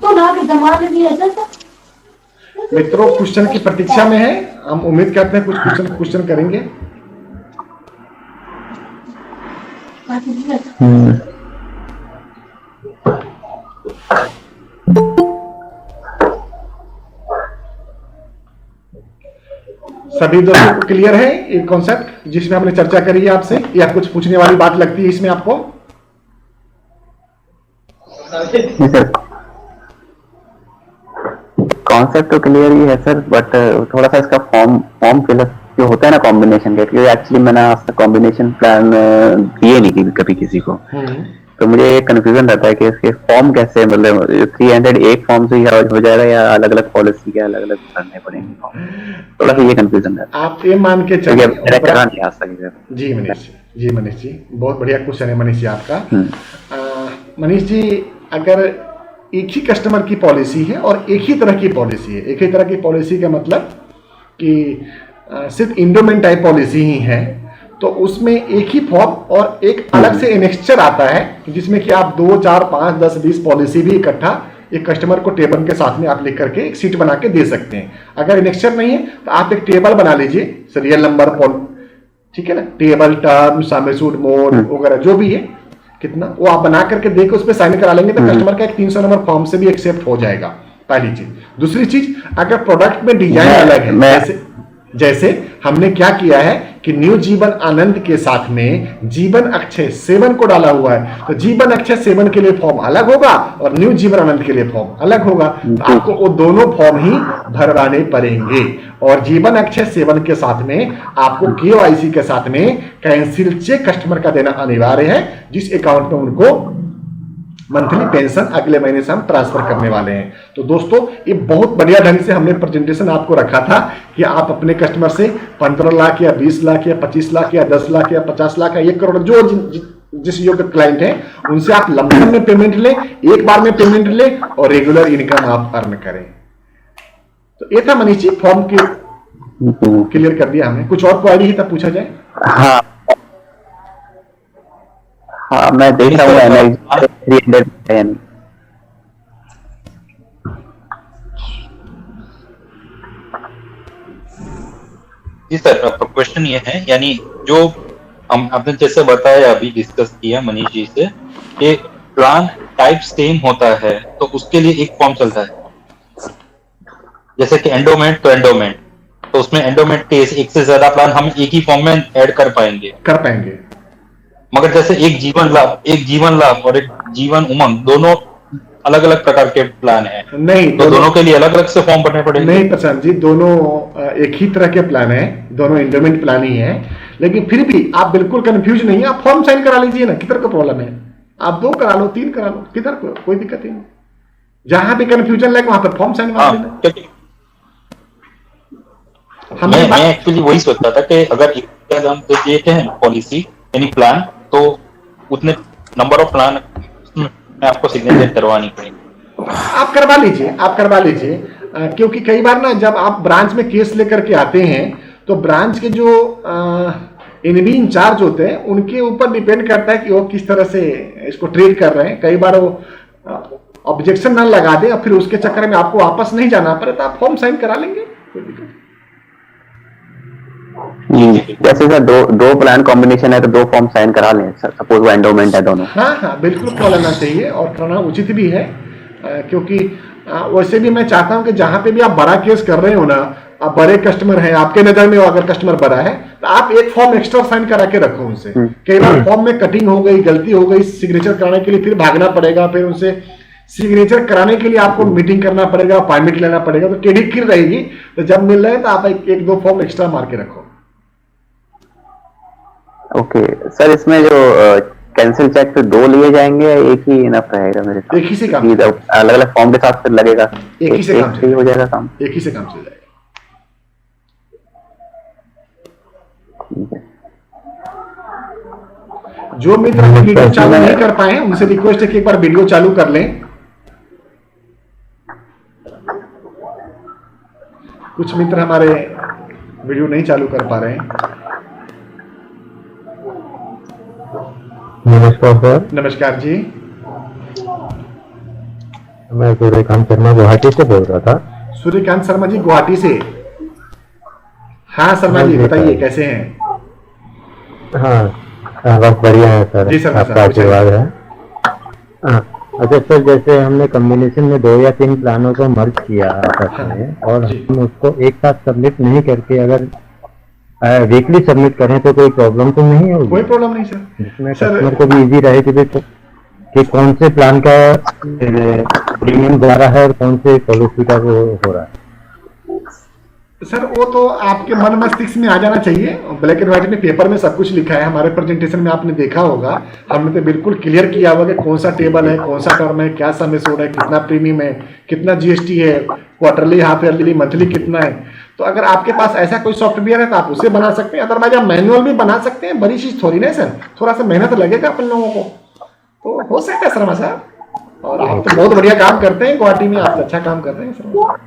तू ना के दिमाग दिया था। मित्रों क्वेश्चन की प्रतीक्षा में है, हम उम्मीद करते हैं कुछ क्वेश्चन करेंगे। सभी दोस्तों को क्लियर है ये कॉन्सेप्ट जिसमें हमने चर्चा करी है आपसे, या कुछ पूछने वाली बात लगती है इसमें आपको? कॉन्सेप्ट तो क्लियर ही है सर, बट थोड़ा सा इसका फॉर्म फिलअप जो होता है ना कॉम्बिनेशन का, क्योंकि एक्चुअली मैंने आज तक कॉम्बिनेशन प्लान दिए नहीं कभी किसी को, तो मुझे एक कंफ्यूजन रहता है कि इसके फॉर्म कैसे, मतलब 300 एक फॉर्म से ही हो जाएगा या अलग अलग पॉलिसी के अलग अलग करने पड़ेंगे फॉर्म, थोड़ा सा ये कंफ्यूजन रहता है। आप ये मान के चलिए नहीं आ सकते। जी मनीष जी बहुत बढ़िया क्वेश्चन है मनीष जी आपका। मनीष जी, अगर एक ही कस्टमर की पॉलिसी है और एक ही तरह की पॉलिसी है, एक ही तरह की पॉलिसी का मतलब कि सिर्फ इंडोमेंट टाइप पॉलिसी ही है, तो उसमें एक ही फॉर्म और एक अलग से एनेक्स्चर आता है जिसमें कि आप 2, 4, 5, 10, 20 पॉलिसी भी इकट्ठा एक कस्टमर को टेबल के साथ में आप लिख करके एक सीट बना के दे सकते हैं। अगर एनेक्स्चर नहीं है तो आप एक टेबल बना लीजिए, सीरियल नंबर, ठीक है ना, टेबल, टर्म, सामेसूट, मोड वगैरह जो भी है कितना वो आप बना करके देकर उस पर साइन करा लेंगे तो कस्टमर का एक 300 नंबर फॉर्म से भी एक्सेप्ट हो जाएगा। पहली चीज। दूसरी चीज, अगर प्रोडक्ट में डिजाइन अलग है, जैसे हमने क्या किया है कि न्यू जीवन आनंद के साथ में जीवन अक्षय 7 को डाला हुआ है, तो जीवन अक्षय 7 के लिए फॉर्म अलग होगा और न्यू जीवन आनंद के लिए फॉर्म अलग होगा। तो आपको वो दोनों फॉर्म ही भरवाने पड़ेंगे और जीवन अक्षय 7 के साथ में आपको KYC के साथ में कैंसिल चेक कस्टमर का देना अनिवार्य है, जिस अकाउंट में उनको मंथली पेंशन अगले महीने से हम ट्रांसफर करने वाले हैं। तो दोस्तों ये बहुत बढ़िया ढंग से हमने प्रेजेंटेशन आपको रखा था कि आप अपने कस्टमर से 15 लाख या 20 लाख या 25 लाख या 10 लाख या 50 लाख या 1 करोड़ जो जिस योग्य क्लाइंट है उनसे आप लमसम में पेमेंट लें, एक बार में पेमेंट लें और रेगुलर इनकम आप अर्न करें। तो ये था मनीष जी, फॉर्म की क्लियर कर दिया हमने। कुछ और क्वेरी ही तब पूछा जाए? हाँ मैं देख रहा हूँ 310। जी सर, क्वेश्चन ये है, यानी जो हम आपने जैसे बताया अभी डिस्कस किया मनीष जी से कि प्लान टाइप सेम होता है तो उसके लिए एक फॉर्म चलता है, जैसे कि एंडोमेंट तो उसमें एंडोमेंट के एक से ज्यादा प्लान हम एक ही फॉर्म में ऐड कर पाएंगे। मगर जैसे एक जीवन लाभ और एक जीवन उमंग दोनों अलग अलग प्रकार के प्लान है, नहीं तो दोनों के लिए अलग अलग से फॉर्म भरने पड़ेंगे? नहीं प्रशांत जी, दोनों एक ही तरह के प्लान है, दोनों एंडोमेंट प्लान ही है, लेकिन फिर भी आप बिल्कुल कंफ्यूज नहीं है, आप फॉर्म साइन करा लीजिए ना, किधर का प्रॉब्लम है? आप 2 करा लो, 3 करा लो, किधर कोई दिक्कत नहीं। जहां भी कंफ्यूजन लगे वहां पर फॉर्म साइन करा लेना। मैं एक्चुअली वही सोचता था कि अगर हम देते हैं पॉलिसी यानी प्लान, तो उतने नंबर ऑफ प्लान में आपको सिग्नेचर करवानी पड़ेगी। आप करवा लीजिए, क्योंकि कई बार ना जब आप ब्रांच में केस लेकर के आते हैं तो ब्रांच के जो एनबी इंचार्ज होते हैं उनके ऊपर डिपेंड करता है कि वो किस तरह से इसको ट्रीट कर रहे हैं। कई बार वो ऑब्जेक्शन ना लगा दे और फिर उसके चक्कर में आपको वापस नहीं जाना पड़े, तो आप फॉर्म साइन करा लेंगे, कोई दिक्कत। जैसे सर दो प्लान कॉम्बिनेशन है तो 2 फॉर्म साइन करा लें, सपोज वो एंडोमेंट है दोनों। हाँ बिल्कुल करा लेना चाहिए और कराना उचित भी है, क्योंकि वैसे भी मैं चाहता हूं कि जहां पे भी आप बड़ा केस कर रहे हो ना, आप बड़े कस्टमर हैं, आपके नजर में अगर कस्टमर बड़ा है तो आप एक फॉर्म एक्स्ट्रा साइन करा के रखो उनसे। कई बार फॉर्म में कटिंग हो गई, गलती हो गई, सिग्नेचर कराने के लिए फिर भागना पड़ेगा, फिर उनसे सिग्नेचर कराने के लिए आपको मीटिंग करना पड़ेगा, परमिट लेना पड़ेगा, तो टेढ़ी खीर रहेगी। तो जब मिल रहे हैं तो आप एक दो फॉर्म एक्स्ट्रा मार के रखो। ओके सर, इसमें जो कैंसिल चेक तो 2 लिए जाएंगे या एक ही इनफ रहेगा मेरे साथ? एक ही से काम, अलग अलग फॉर्म के साथ फिर लगेगा? एक ही से काम ही हो जाएगा काम? एक ही से काम चल जाएगा। ठीक है। जो मित्र वीडियो चालू नहीं कर पाए हैं उनसे रिक्वेस्ट है कि एक बार वीडियो चालू कर लें। कुछ मित्र हमारे वीडियो नहीं चालू कर पा रहे हैं। नमस्कार सर। नमस्कार जी। मैं सूर्यकांत शर्मा गुवाहाटी से बोल रहा था। सूर्यकांत शर्मा जी गुवाहाटी से। हाँ शर्मा जी बताइए कैसे हैं? हाँ बस बढ़िया है सर, जी सर, आपका आशीर्वाद है। हाँ अच्छा सर, जैसे हमने कॉम्बिनेशन में 2 या 3 प्लानों को मर्ज किया आपस में और हम उसको एक साथ सबमिट नहीं करके अगर वीकली सबमिट करें तो कोई प्रॉब्लम तो नहीं होगी? कोई प्रॉब्लम नहीं सर। जिसमें कस्टमर को भी इजी रहे कि कौन से प्लान का प्रीमियम द्वारा है और कौन से पॉलिसी का वो हो रहा है। सर वो तो आपके मन मस्तिष्क में आ जाना चाहिए। ब्लैक एंड व्हाइट में पेपर में सब कुछ लिखा है। हमारे प्रेजेंटेशन में आपने देखा होगा, हमने तो बिल्कुल क्लियर किया होगा कि कौन सा टेबल है, कौन सा टर्म है, क्या समय सोड है, कितना प्रीमियम है, कितना जीएसटी है, क्वार्टरली, हाफ ईयरली, मंथली कितना है। तो अगर आपके पास ऐसा कोई सॉफ्टवेयर है तो आप उसे बना सकते हैं, अदरवाइज आप मैनुअल भी बना सकते हैं। बड़ी चीज थोड़ी ना सर, थोड़ा सा मेहनत लगेगा अपन लोगों को, तो हो सकता है शर्मा साहब। और आप तो बहुत बढ़िया काम करते हैं गुवाहाटी में, आप अच्छा काम कर रहे हैं Sharma.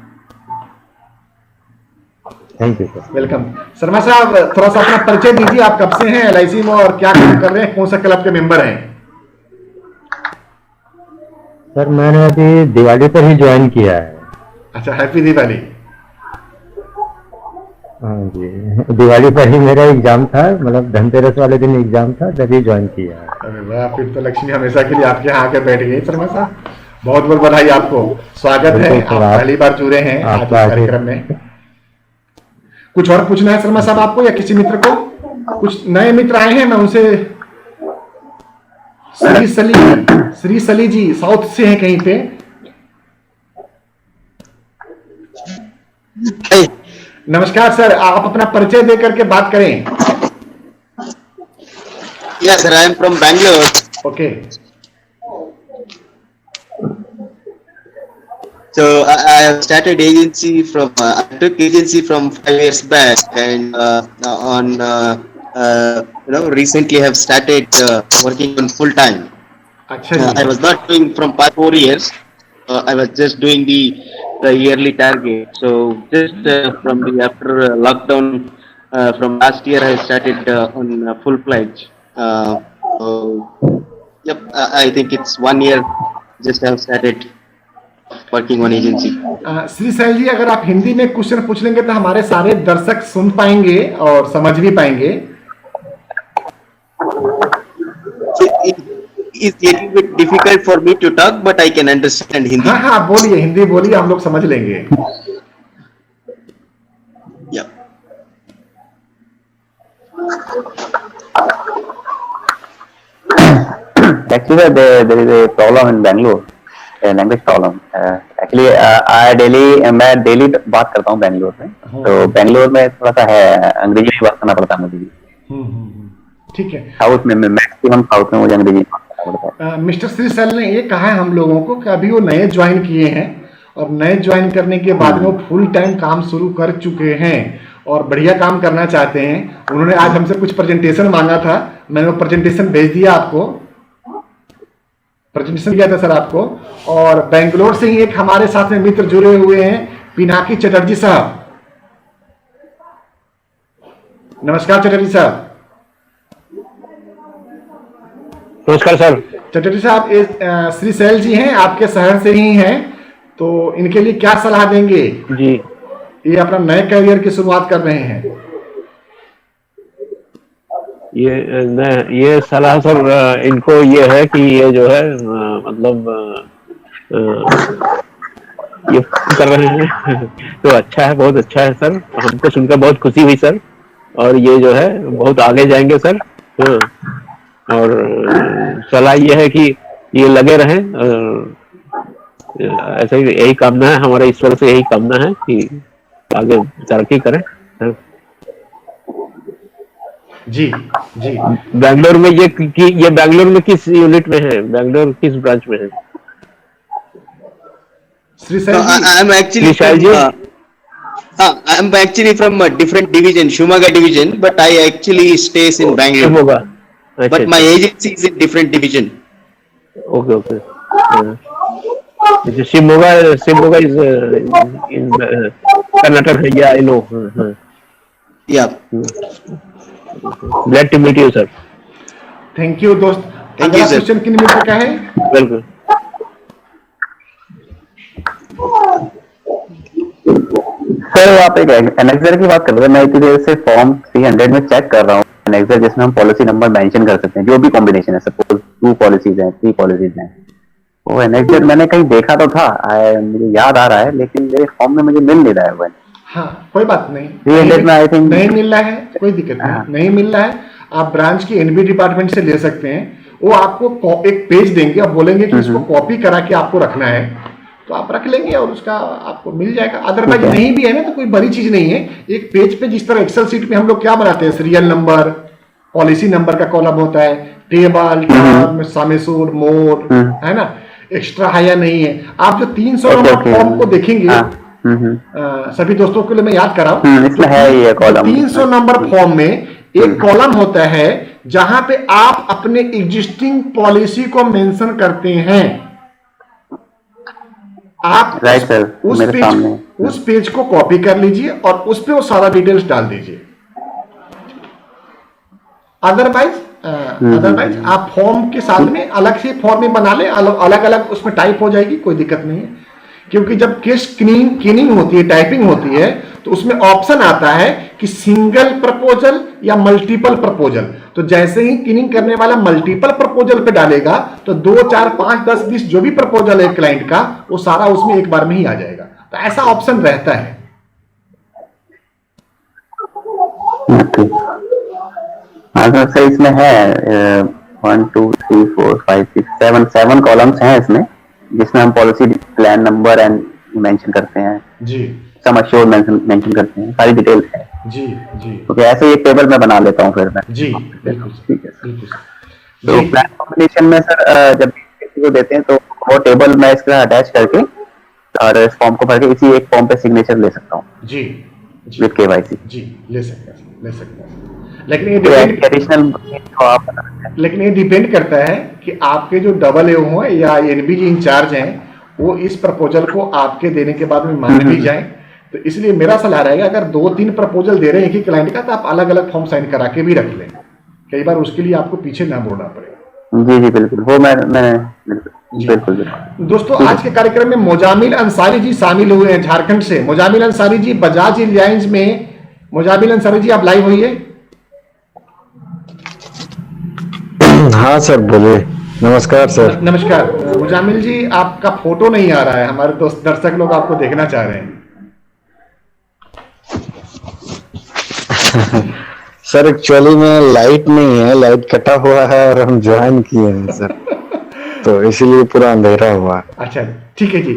Thank you sir. Welcome. Sharma साहब थोड़ा सा अपना परिचय दीजिए, आप कब से हैं एलआईसी में और क्या काम कर रहे हैं, कौन सा क्लब के मेंबर हैं? सर मैंने अभी दिवाली पर ही ज्वाइन किया है। अच्छा, हैप्पी दिवाली। हाँ जी, दिवाली पर ही मेरा एग्जाम था, मतलब धनतेरस वाले दिन एग्जाम था, तभी ज्वाइन किया है। अरे वाह, फिर तो लक्ष्मी हमेशा के लिए आपके यहाँ आके बैठ गई। शर्मा साहब बहुत बहुत बधाई आपको, स्वागत है। आप पहली बार जुड़े हैं आज के कार्यक्रम में। कुछ और पूछना है शर्मा साहब आपको या किसी मित्र को? कुछ नए मित्र आए हैं, मैं उनसे। श्री सली जी साउथ से हैं कहीं पे। नमस्कार सर, आप अपना परिचय दे करके बात करें। Yes, sir. I am from Bangalore. Okay. So I have started agency from. I took agency from 5 years back, and recently have started working on full time. अच्छा जी। I was not doing from past 4 years. I was just doing the yearly target. So just from the after lockdown from last year, I started on full pledge. Yep, I think it's 1 year. Just have started working on agency. Shri Sail ji, अगर आप हिंदी में क्वेश्चन पूछ लेंगे तो हमारे सारे दर्शक सुन पाएंगे और समझ भी पाएंगे। It's a little bit difficult for me to talk, but I can understand Hindi. हाँ हाँ बोलिए, हिंदी बोलिए, हम लोग समझ लेंगे। Yeah. Actually, there is a problem in Bangalore, a language problem. Actually, मैं डेली बात करता हूँ बैंगलोर में, तो बैंगलोर में थोड़ा सा है, अंग्रेजी में बात करना पड़ता है मुझे भी। ठीक है। साउथ में मैक्सिमम साउथ में मुझे अंग्रेजी बात करना पड़ता है। मिस्टर श्री सैल ने ये कहा है हम लोगों को कि अभी वो नए ज्वाइन किए हैं और नए ज्वाइन करने के बाद में वो फुल टाइम काम शुरू कर चुके हैं और बढ़िया काम करना चाहते हैं। उन्होंने आज हमसे कुछ प्रेजेंटेशन मांगा था, मैंने वो प्रेजेंटेशन भेज दिया आपको, प्रेजेंटेशन किया था सर आपको। और बेंगलोर से ही एक हमारे साथ में मित्र जुड़े हुए हैं, पिनाकी चटर्जी साहब। नमस्कार चटर्जी साहब। नमस्कार सर। चटर्जी साहब, श्री सैल जी हैं, आपके शहर से ही हैं, तो इनके लिए क्या सलाह देंगे? जी, ये अपना नए करियर की शुरुआत कर रहे हैं। ये सलाह सर इनको ये है कि ये जो है मतलब ये कर रहे हैं तो अच्छा है, बहुत अच्छा है सर, हमको सुनकर बहुत खुशी हुई सर। और ये जो है बहुत आगे जाएंगे सर। हाँ, और सलाह ये है कि ये लगे रहें। ऐसा ही यही कामना है, हमारा ईश्वर से यही कामना है कि आगे तरक्की करें। हाँ। जी जी। बैंगलोर में ये बैंगलोर में किस यूनिट में है, बैंगलोर किस ब्रांच में है? Shri No, I'm actually Vishal ji? I'm actually from a different division, Shumaga division, but I actually stays in Bangalore. Shimoga. But my agency is in different division. Okay okay. Shimoga is in Karnataka है, या I know. Yeah. Glad to meet you sir. Thank you दोस्त। Thank you, sir. क्वेश्चन किन मिनट का है? वेलकम। सर आप एक एनेक्सर की बात कर रहे थे, मैं इतनी देर से फॉर्म 300 में चेक कर रहा हूँ एनेक्सर, जिसमें हम पॉलिसी नंबर मेंशन कर सकते हैं, जो भी कॉम्बिनेशन है, सपोज 2 पॉलिसीज हैं, 3 पॉलिसीज हैं, वो एनेक्सर मैंने कहीं देखा तो था, मुझे याद आ रहा है, लेकिन मेरे फॉर्म में मुझे मिल नहीं रहा है वो। हाँ कोई बात नहीं, 300 में आई थिंक नहीं मिल रहा है, कोई दिक्कत नहीं, नहीं मिल रहा है। आप ब्रांच की एनबी डिपार्टमेंट से ले सकते हैं, वो आपको एक पेज देंगे और बोलेंगे कि इसको कॉपी करा के आपको रखना है, तो आप रख लेंगे और उसका आपको मिल जाएगा। अदरवाइज नहीं भी है ना तो कोई बड़ी चीज नहीं है। एक पेज पे जिस तरह एक्सेल शीट में हम लोग क्या बनाते हैं, सीरियल नंबर, पॉलिसी नंबर का कॉलम होता है, टेबल, टर्म, समेसूर, मोड, है ना, एक्स्ट्रा है या नहीं है। आप जो 300 नंबर फॉर्म को देखेंगे, सभी दोस्तों के लिए मैं याद कराऊं, इसमें है ये कॉलम। 300 नंबर फॉर्म में एक कॉलम होता है जहां पे आप अपने एग्जिस्टिंग पॉलिसी को मेंशन करते हैं। आप उस पेज को कॉपी कर लीजिए और उस पे वो सारा डिटेल्स डाल दीजिए। अदरवाइज आप फॉर्म के साथ में अलग से फॉर्म में बना ले, अलग अलग उसमें टाइप हो जाएगी, कोई दिक्कत नहीं है। क्योंकि जब केस क्लीनिंग होती है, टाइपिंग होती है, तो उसमें ऑप्शन आता है कि सिंगल प्रपोजल या मल्टीपल प्रपोजल। तो जैसे ही क्लीनिंग करने वाला मल्टीपल प्रपोजल पे डालेगा तो 2, 4, 5, 10, 20 जो भी प्रपोजल है क्लाइंट का, वो सारा उसमें एक बार में ही आ जाएगा। तो ऐसा ऑप्शन रहता है। हाँ सर, इसमें है 1, 2, 3, 4, 5, 6, 7 कॉलम्स हैं इसमें, जिसमें हम policy plan number and mention करते हैं जी, सम अश्योर्ड मेंशन करते हैं, सारी डिटेल्स है जी जी। तो ऐसे एक टेबल में बना लेता हूँ फिर मैं। जी बिल्कुल ठीक है सर। बिल्कुल। तो प्लान कॉम्बिनेशन में सर जब किसी को देते हैं तो वो टेबल मैं इसका अटैच करके और इस फॉर्म को भर के इसी एक फॉर्म पे सिग्नेचर ले सकता हूँ जी विद केवाईसी। जी ले सकते हैं। लेकिन ये डिपेंड करता है कि आपके जो डबल ए हो या एनबीजी इंचार्ज हैं, वो इस प्रपोजल को आपके देने के बाद में मान भी जाएं। तो इसलिए मेरा सलाह रहेगा, अगर 2-3 प्रपोजल दे रहे हैं एक ही क्लाइंट का, तो आप अलग अलग फॉर्म साइन करा के भी रख लें। कई बार उसके लिए आपको पीछे ना मुड़ना पड़ेगा। जी जी बिल्कुल, वो मैं बिल्कुल। दोस्तों आज के कार्यक्रम में मोजामिल अंसारी जी शामिल हुए हैं झारखंड से। मोजामिल अंसारी जी बजाज एलायंस में। मोजामिल अंसारी जी आप लाइव होइए। हाँ सर बोलिए। नमस्कार सर। नमस्कार मुजामिल जी, आपका फोटो नहीं आ रहा है, हमारे दोस्त दर्शक लोग आपको देखना चाह रहे हैं। सर एक्चुअली में लाइट नहीं है, लाइट कटा हुआ है और हम ज्वाइन किए हैं सर, तो इसीलिए पूरा अंधेरा हुआ। अच्छा ठीक है जी।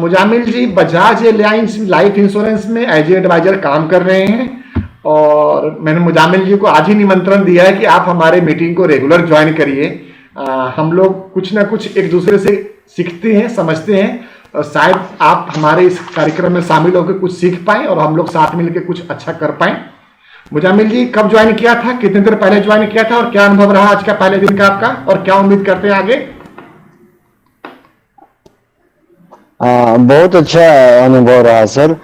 मुजामिल जी बजाज एलायंस लाइफ इंश्योरेंस में एज एडवाइजर काम कर रहे हैं और मैंने मुजामिल जी को आज ही निमंत्रण दिया है कि आप हमारे मीटिंग को रेगुलर ज्वाइन करिए। हम लोग कुछ ना कुछ एक दूसरे से सीखते हैं, समझते हैं और शायद आप हमारे इस कार्यक्रम में शामिल होकर कुछ सीख पाएं और हम लोग साथ मिलकर कुछ अच्छा कर पाएं। मुजामिल जी कब ज्वाइन किया था, कितने देर पहले ज्वाइन किया था और क्या अनुभव रहा आज का पहले दिन का आपका, और क्या उम्मीद करते हैं आगे? बहुत अच्छा अनुभव रहा सर,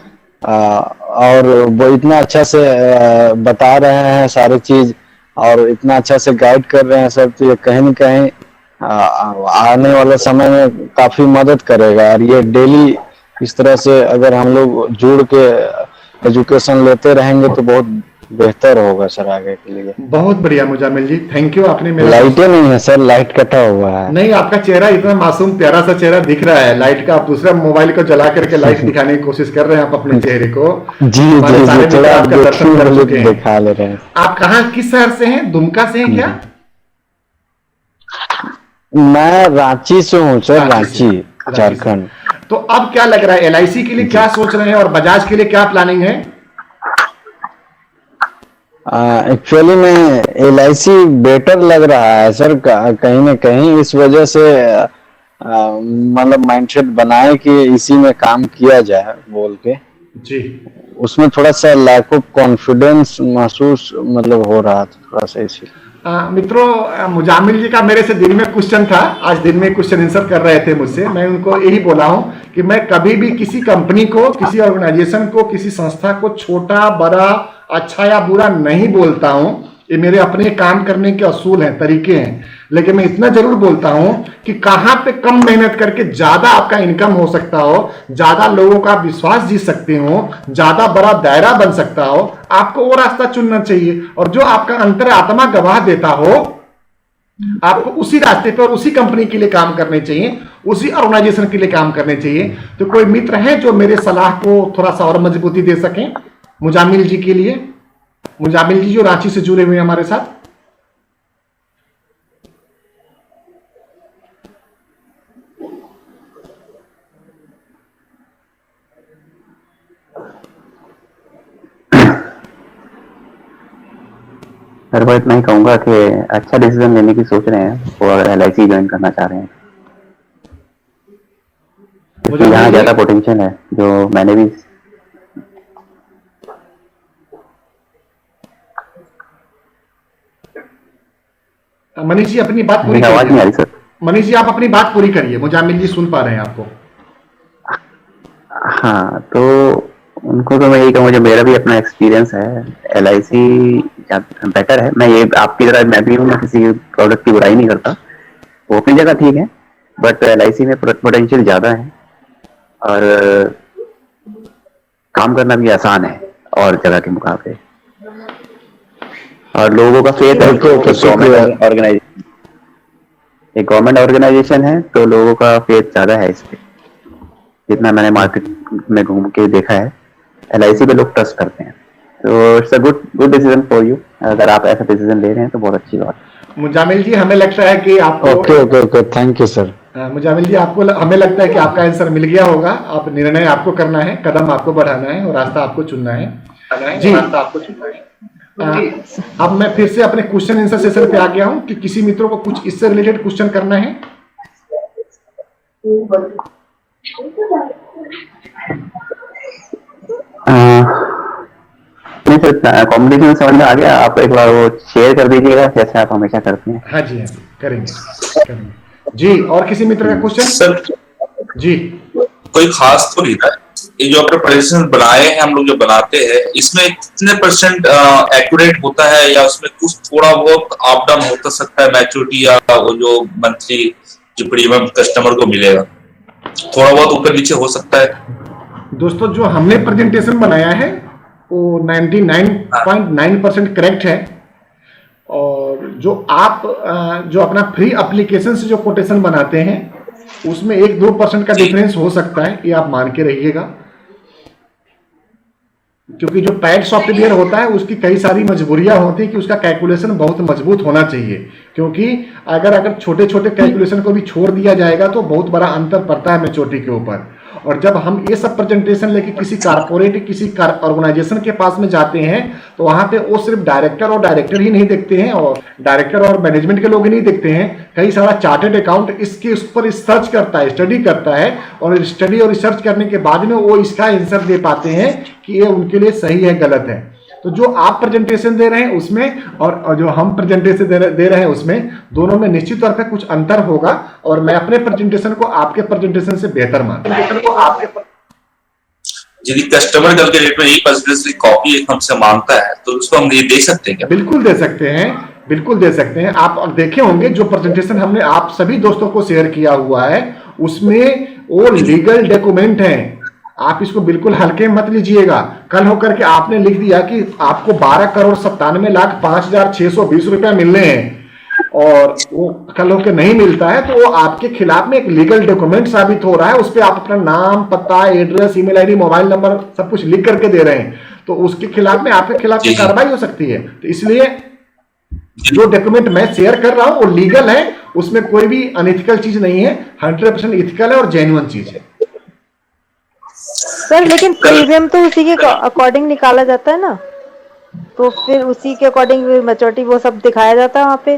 और वो इतना अच्छा से बता रहे हैं सारी चीज और इतना अच्छा से गाइड कर रहे हैं सर, तो ये कहीं न कहीं आने वाले समय में काफी मदद करेगा। और ये डेली इस तरह से अगर हम लोग जुड़ के एजुकेशन लेते रहेंगे तो बहुत बेहतर होगा सर आगे के लिए। बहुत बढ़िया मुजामिल जी, थैंक यू, आपने मेरा लाइटें नहीं है सर, लाइट कटा हुआ है। नहीं, आपका चेहरा इतना मासूम प्यारा सा चेहरा दिख रहा है, लाइट का आप दूसरा मोबाइल को जला करके लाइट दिखाने की कोशिश कर रहे हैं आप अपने चेहरे को। जी हमारे जी सारे जी, मित्र थोड़ा आपका दर्शन कर चुके हैं। दिखा ले रहे हैं। आप कहाँ, किस शहर से हैं? दुमका से हैं क्या? मैं रांची से हूँ सर, रांची से। रांची झारखंड। तो अब क्या लग रहा है, LIC के लिए क्या सोच रहे हैं और बजाज के लिए क्या प्लानिंग है? एक्चुअली में LIC बेटर लग रहा है सर, कहीं ना कहीं इस वजह से मतलब माइंडसेट बनाए कि इसी में काम किया जाए बोल के जी। उसमें थोड़ा सा लैक ऑफ कॉन्फिडेंस महसूस मतलब हो रहा था थोड़ा सा इसी। मित्रों, मुजामिल जी का मेरे से दिन में क्वेश्चन था, आज दिन में क्वेश्चन आंसर कर रहे थे मुझसे। मैं उनको यही बोला हूं कि मैं कभी भी किसी कंपनी को, किसी ऑर्गेनाइजेशन को, किसी संस्था को छोटा बड़ा अच्छा या बुरा नहीं बोलता हूं। ये मेरे अपने काम करने के असूल हैं, तरीके हैं। लेकिन मैं इतना जरूर बोलता हूं कि कहां पे कम मेहनत करके ज्यादा आपका इनकम हो सकता हो, ज्यादा लोगों का विश्वास जीत सकते हो, ज्यादा बड़ा दायरा बन सकता हो, आपको वो रास्ता चुनना चाहिए। और जो आपका अंतरात्मा गवाह देता हो, आपको उसी रास्ते पे और उसी कंपनी के लिए काम करने चाहिए, उसी ऑर्गेनाइजेशन के लिए काम करने चाहिए। तो कोई मित्र है जो मेरे सलाह को थोड़ा सा और मजबूती दे सकें मुजामिल जी के लिए? मुजामिल जी जो रांची से जुड़े हुए हैं हमारे साथ। सर वो इतना ही कहूंगा कि अच्छा डिसीजन लेने की सोच रहे हैं वो, अगर LIC ज्वाइन करना चाह रहे हैं, क्योंकि यहाँ ज्यादा पोटेंशियल है, जो मैंने भी। मनीष जी अपनी बात पूरी आवाज नहीं आ रही करिए। सर। मनीष जी आप अपनी बात पूरी करिए, मुजामिल जी सुन पा रहे हैं आपको। हाँ, तो उनको तो मैं यही कहूँगा, जो मेरा भी अपना एक्सपीरियंस है, LIC बेटर है। मैं ये आपकी तरह मैं भी हूँ, मैं किसी प्रोडक्ट की बुराई नहीं करता, वो अपनी जगह ठीक है, बट LIC में पोटेंशियल ज्यादा है और काम करना भी आसान है और जगह के मुकाबले, और लोगों का फेथ है। एक गवर्नमेंट ऑर्गेनाइजेशन है तो लोगों का फेथ ज्यादा है इस पे, जितना मैंने मार्केट में घूम के देखा है। LIC पे लोग ट्रस्ट करते हैं, तो it's a good decision for you. अगर आप ऐसा डिसीजन ले रहे हैं तो बहुत अच्छी बात है। मुजामिल जी हमें लगता है कि आपको okay thank you sir. Muzammil ji आपको, हमें लगता है कि आपका आंसर मिल गया होगा। आप निर्णय आपको करना है, कदम आपको बढ़ाना है और रास्ता आपको चुनना है जी। अब मैं फिर से अपने क्वेश्चन आंसर सेशन पे आ गया हूं कि किसी मित्रों को कुछ इससे रिलेटेड क्वेश्चन करना है। कॉम्बिनेशन समझ में आ गया। आप एक बार वो शेयर कर दीजिएगा जैसे आप हमेशा करते हैं। हाँ जी करेंगे जी। और किसी मित्र का क्वेश्चन? सर जी। कोई खास तो नहीं था, ये जो आपने प्रेजेंटेशन बनाए हैं, हम लोग जो बनाते हैं, इसमें कितने % एक्यूरेट होता है, या उसमें कुछ थोड़ा बहुत अप डाउन होता सकता है मैच्योरिटी, या वो जो मंथली जो प्रीमियम कस्टमर को मिलेगा थोड़ा बहुत ऊपर नीचे हो सकता है? दोस्तों जो हमने प्रेजेंटेशन बनाया है वो 99.9% करेक्ट है। और जो आप जो अपना फ्री एप्लीकेशन से जो कोटेशन बनाते हैं उसमें 1-2% का डिफरेंस हो सकता है, ये आप मान के रहिएगा। क्योंकि जो पैड सॉफ्टवेयर होता है उसकी कई सारी मजबूरियां होती है कि उसका कैलकुलेशन बहुत मजबूत होना चाहिए। क्योंकि अगर छोटे छोटे कैलकुलेशन को भी छोड़ दिया जाएगा तो बहुत बड़ा अंतर पड़ता है मैच्योरिटी के ऊपर। और जब हम ये सब प्रेजेंटेशन लेके किसी कारपोरेट, किसी ऑर्गेनाइजेशन के पास में जाते हैं तो वहां पे वो सिर्फ डायरेक्टर ही नहीं देखते हैं, और डायरेक्टर और मैनेजमेंट के लोग ही नहीं देखते हैं, कई सारा चार्टेड अकाउंट इसके उस पर रिसर्च करता है, स्टडी करता है, और स्टडी और रिसर्च करने के बाद में वो इसका आंसर दे पाते हैं कि ये उनके लिए सही है गलत है। तो जो आप प्रेजेंटेशन दे रहे हैं उसमें और जो हम प्रेजेंटेशन दे रहे हैं उसमें, दोनों में निश्चित तौर पे कुछ अंतर होगा। और मैं अपने प्रेजेंटेशन को आपके प्रेजेंटेशन से बेहतर मानता हूं। यदि कस्टमर कल के डेट में 1% की कॉपी एक हमसे मांगता है तो उसको हम ये दे सकते हैं क्या? बिल्कुल दे सकते हैं, बिल्कुल दे सकते हैं। आप देखे होंगे जो प्रेजेंटेशन हमने आप सभी दोस्तों को शेयर किया हुआ है उसमें वो लीगल डॉक्यूमेंट हैं, आप इसको बिल्कुल हल्के में मत लीजिएगा। कल होकर के आपने लिख दिया कि आपको 12,97,05,620 रुपया मिलने हैं और वो कल होकर नहीं मिलता है, तो वो आपके खिलाफ में एक लीगल डॉक्यूमेंट साबित हो रहा है। उस पर आप अपना नाम, पता, address, email ID, mobile number सब कुछ लिख करके दे रहे हैं, तो उसके खिलाफ में आपके खिलाफ में कार्रवाई हो सकती है। तो इसलिए जो डॉक्यूमेंट मैं शेयर कर रहा हूं वो लीगल है, उसमें कोई भी अनइथिकल चीज नहीं है, 100% इथिकल है और जेन्युइन चीज है। सर लेकिन प्रीमियम तो उसी के अकॉर्डिंग निकाला जाता है ना, तो फिर उसी के अकॉर्डिंग मैच्योरिटी वो सब दिखाया जाता है वहाँ पे,